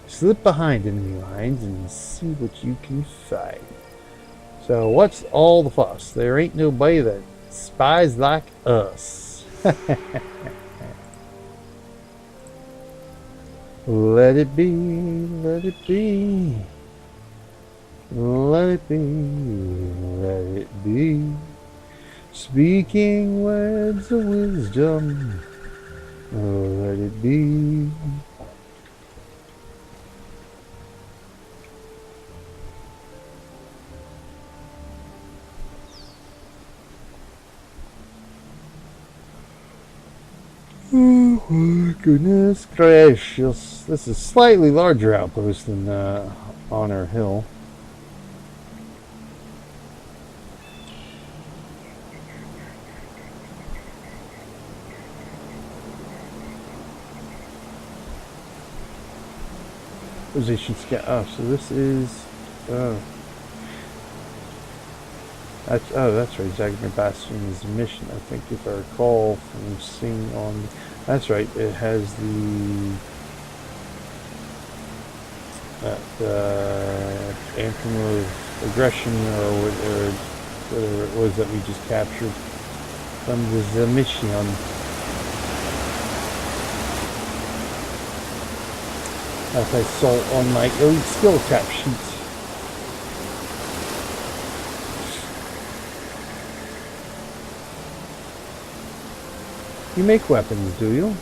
Slip behind enemy lines and see what you can find. So what's all the fuss? There ain't nobody that spies like us. Let it be, let it be, let it be, let it be. Speaking words of wisdom, let it be. Oh my goodness gracious. This is a slightly larger outpost than Honur Hill. Position scout. Oh, so this is. Oh. That's right. Dzagonur Bastion is the mission. I think, if I recall from seeing on. That's right. It has the anthem of aggression, or whatever it was that we just captured from the mission. As I saw on my elite skill cap sheet. You make weapons, do you?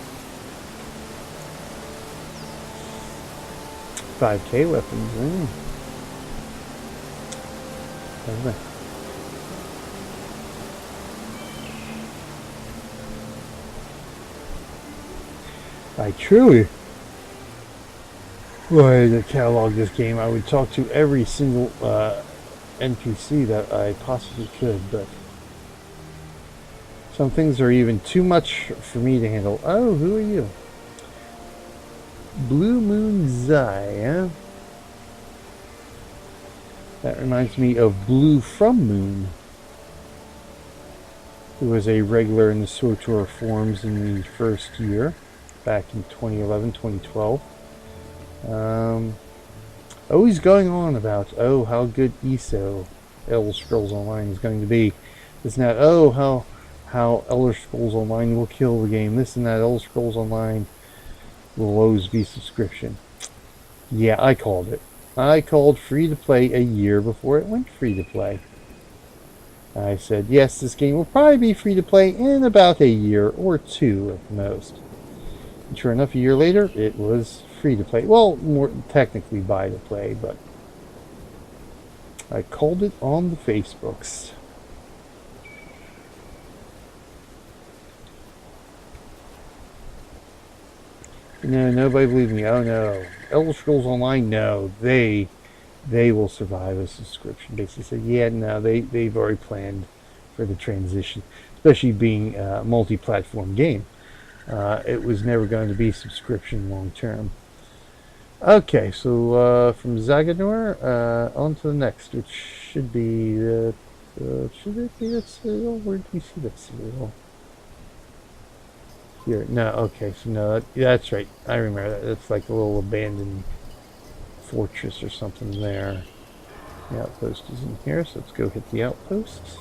5K weapons, I truly wanted to catalog this game. I would talk to every single NPC that I possibly could, but some things are even too much for me to handle. Oh, who are you? Blue Moon Zai, huh? That reminds me of Blue from Moon, who was a regular in the SWTOR forums in the first year, back in 2011, 2012. Always going on about, oh, how good ESO, Elder Scrolls Online, is going to be. It's not, oh, how Elder Scrolls Online will kill the game. This and that. Elder Scrolls Online will always be subscription. Yeah, I called it. I called free-to-play a year before it went free-to-play. I said, yes, this game will probably be free-to-play in about a year or two at the most. And sure enough, a year later, it was free-to-play. Well, more technically buy-to-play, but I called it on the Facebooks. No, nobody believed me. Oh no, Elder Scrolls Online. No, they will survive a subscription. Basically said, yeah, no, they've already planned for the transition, especially being a multi-platform game. It was never going to be subscription long term. Okay, so from Dzagonur on to the next, which should be should it be that serial? Where do we see that serial? Here, no, okay, so no, that's right. I remember that. It's like a little abandoned fortress or something there. The outpost is in here, so let's go hit the outposts.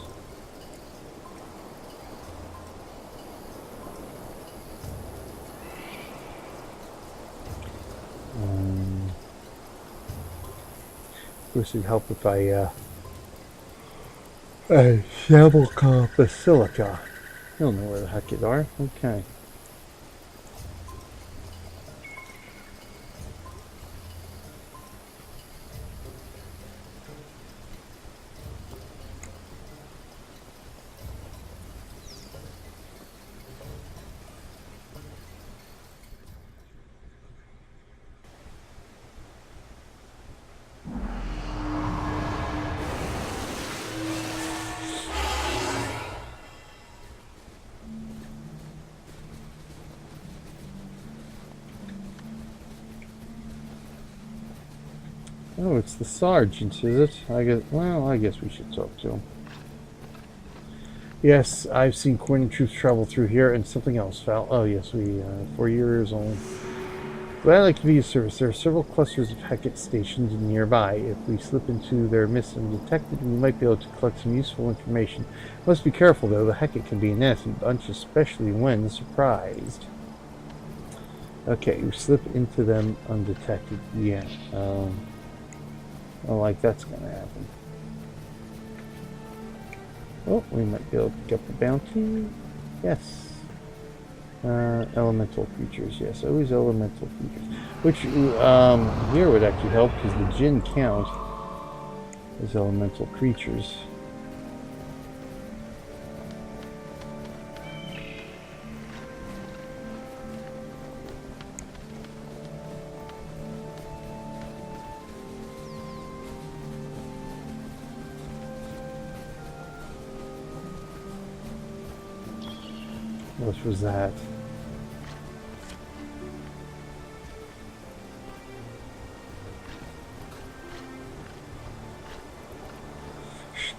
Of course, it'd help if I Sebelkeh Basilica. I don't know where the heck it are. Okay. Oh, it's the sergeant, is it? I guess we should talk to him. Yes, I've seen Quinn troops travel through here, and something else foul. Oh, yes, we 4 years old. Glad I can be of service. There are several clusters of Hecate stations nearby. If we slip into their midst undetected, we might be able to collect some useful information. Must be careful, though. The Hecate can be a nasty bunch, especially when surprised. Okay, we slip into them undetected. Yeah. Well, like that's going to happen. Oh, we might be able to pick up the bounty. Yes. Elemental creatures. Yes, always elemental creatures. Which here would actually help because the Jinn count as elemental creatures. What was that?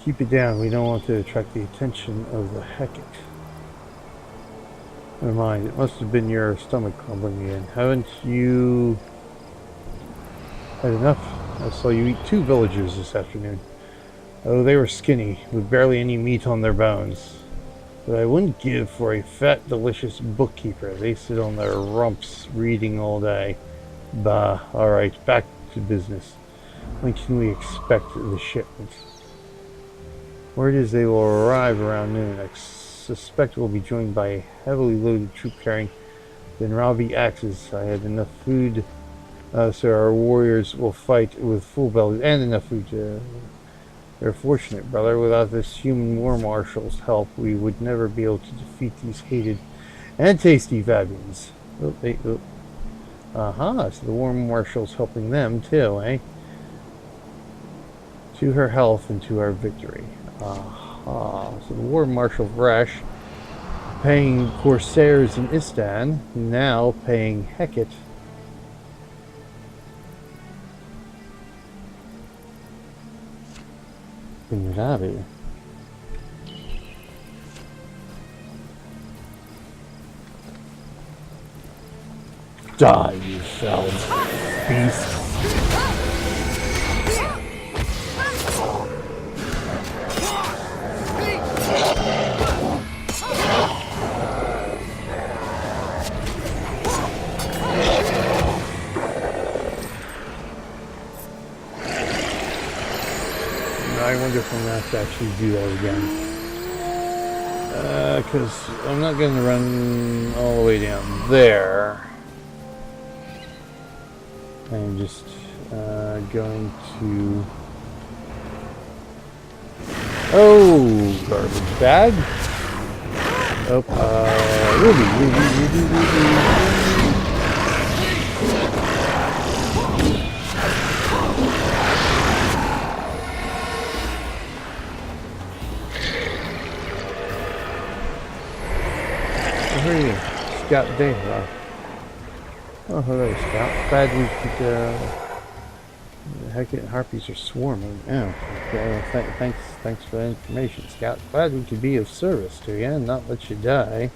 Keep it down. We don't want to attract the attention of the Hecate. Never mind. It must have been your stomach crumbling again. Haven't you had enough? I saw you eat 2 villagers this afternoon. Oh, they were skinny, with barely any meat on their bones. But I wouldn't give for a fat, delicious bookkeeper. They sit on their rumps reading all day. Bah, alright, back to business. When can we expect the shipment? Word is they will arrive around noon. I suspect we'll be joined by a heavily loaded troop carrying Benrabi axes. I had enough food, so our warriors will fight with full bellies and enough food. They're fortunate, brother. Without this human war marshal's help, we would never be able to defeat these hated and tasty Fabians. Aha, so the war marshal's helping them too, eh? To her health and to our victory. Aha, so the war marshal Vrash paying corsairs in Istan, now paying Hecate. Benrabi. Die, you fell beast. I wonder if I'm going to have to actually do that again. Because I'm not going to run all the way down there. I'm just going to... Oh, garbage bag. Oh, Ruby. Scout Dave. Oh, hello, Scout. Glad we could, Hecate and Harpies are swarming. Oh, okay. Thanks for the information, Scout. Glad we could be of service to you and not let you die.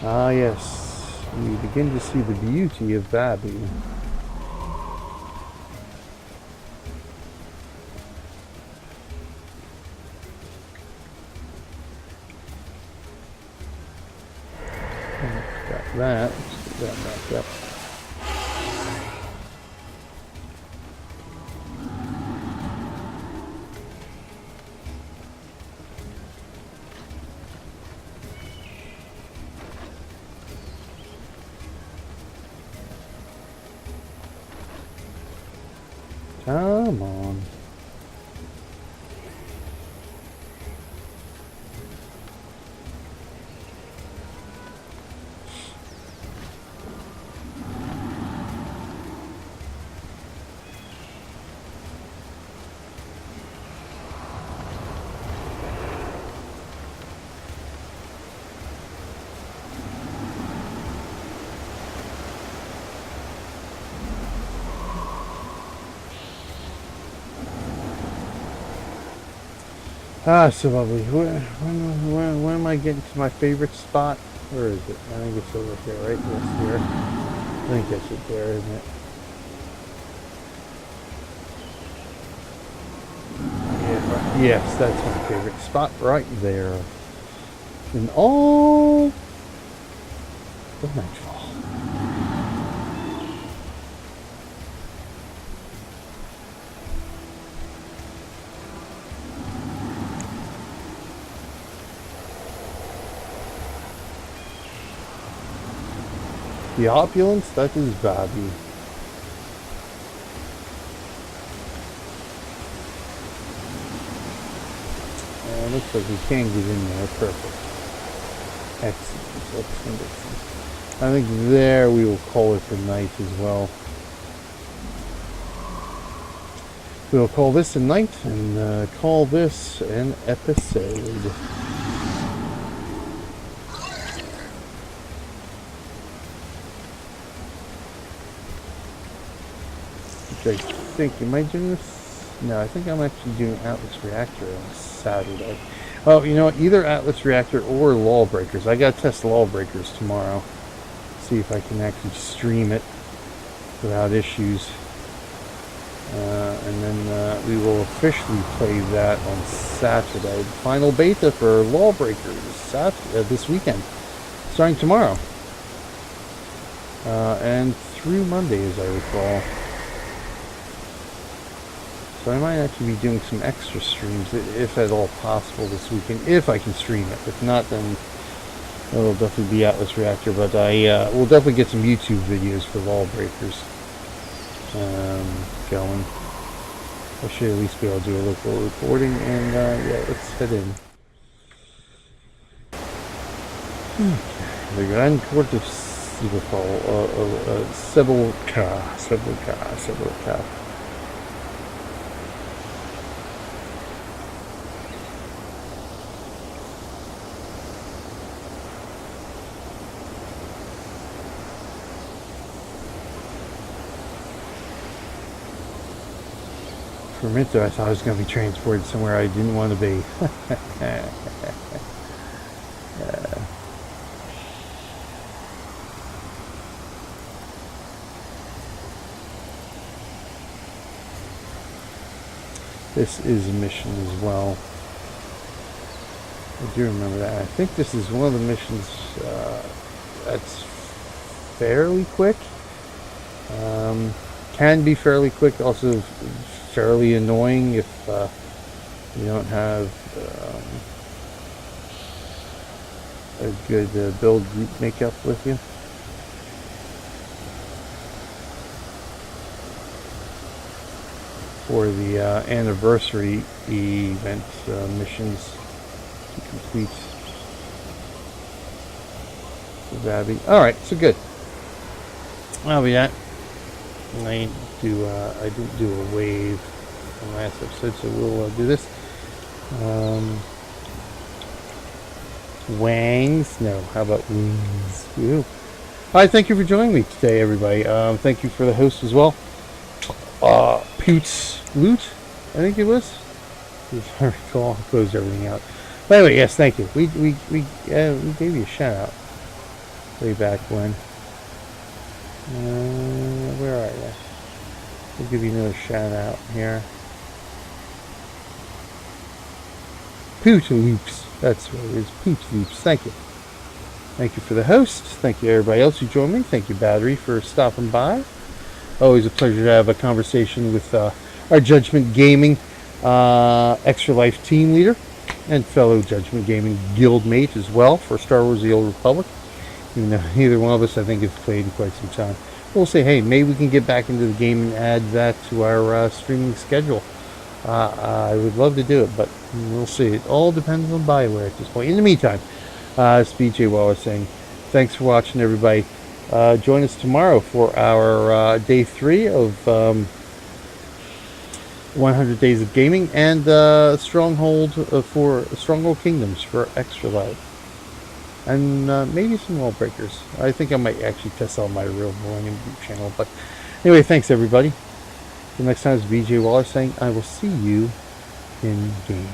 Ah, yes. We begin to see the beauty of Babi. Got that. Let's get that back up. Come on. Ah, so lovely. When am I getting to my favorite spot? Where is it? I think it's over here, right? Yes, here. I think that's it there, isn't it? Yeah, right. Yes, that's my favorite spot right there. In all the nightfall. The opulence, that is Babi. Looks like we can get in there. Perfect. Excellent. I think there we will call it the night as well. We'll call this a night and call this an episode. Which I think, am I doing this? No, I think I'm actually doing Atlas Reactor on Saturday. Oh, you know what? Either Atlas Reactor or Lawbreakers. I gotta test Lawbreakers tomorrow. See if I can actually stream it without issues. And then we will officially play that on Saturday. The final beta for Lawbreakers this weekend, starting tomorrow. And through Monday, as I recall. So I might actually be doing some extra streams, if at all possible, this weekend, if I can stream it. If not, then it'll definitely be Atlas Reactor. But I will definitely get some YouTube videos for Lawbreakers going. I should at least be able to do a local recording, and yeah, let's head in. Okay. The Grand Court of Sebelkeh. For a minute there, I thought I was going to be transported somewhere I didn't want to be. This is a mission as well. I do remember that. I think this is one of the missions that's fairly quick. Can be fairly quick, also fairly annoying if you don't have a good build group makeup with you. For the anniversary event missions to complete. Alright, so good. I'll be at. I didn't do a wave on last episode, so we'll do this. Wangs? No, how about wings? Woo. Hi, thank you for joining me today, everybody. Thank you for the host as well. Poots Loot, I think it was. If I recall, I closed everything out. But anyway, yes, thank you. We gave you a shout out way back when. Where are you? We'll give you another shout out here. Poot Loops. That's what it is. Poot Loops. Thank you. Thank you for the host. Thank you everybody else who joined me. Thank you, Battery, for stopping by. Always a pleasure to have a conversation with our Judgment Gaming Extra Life team leader and fellow Judgment Gaming guild mate as well for Star Wars The Old Republic. Even though neither one of us, I think, has played in quite some time. We'll say, hey, maybe we can get back into the game and add that to our streaming schedule. I would love to do it, but we'll see. It all depends on Bioware at this point. In the meantime, it's BJ Waller saying, thanks for watching, everybody. Join us tomorrow for our day 3 of 100 Days of Gaming and Stronghold Kingdoms for Extra Life. And maybe some Lawbreakers. I think I might actually test out my real Millennium Group channel. But anyway, thanks everybody. The next time is BJ Waller saying, I will see you in game.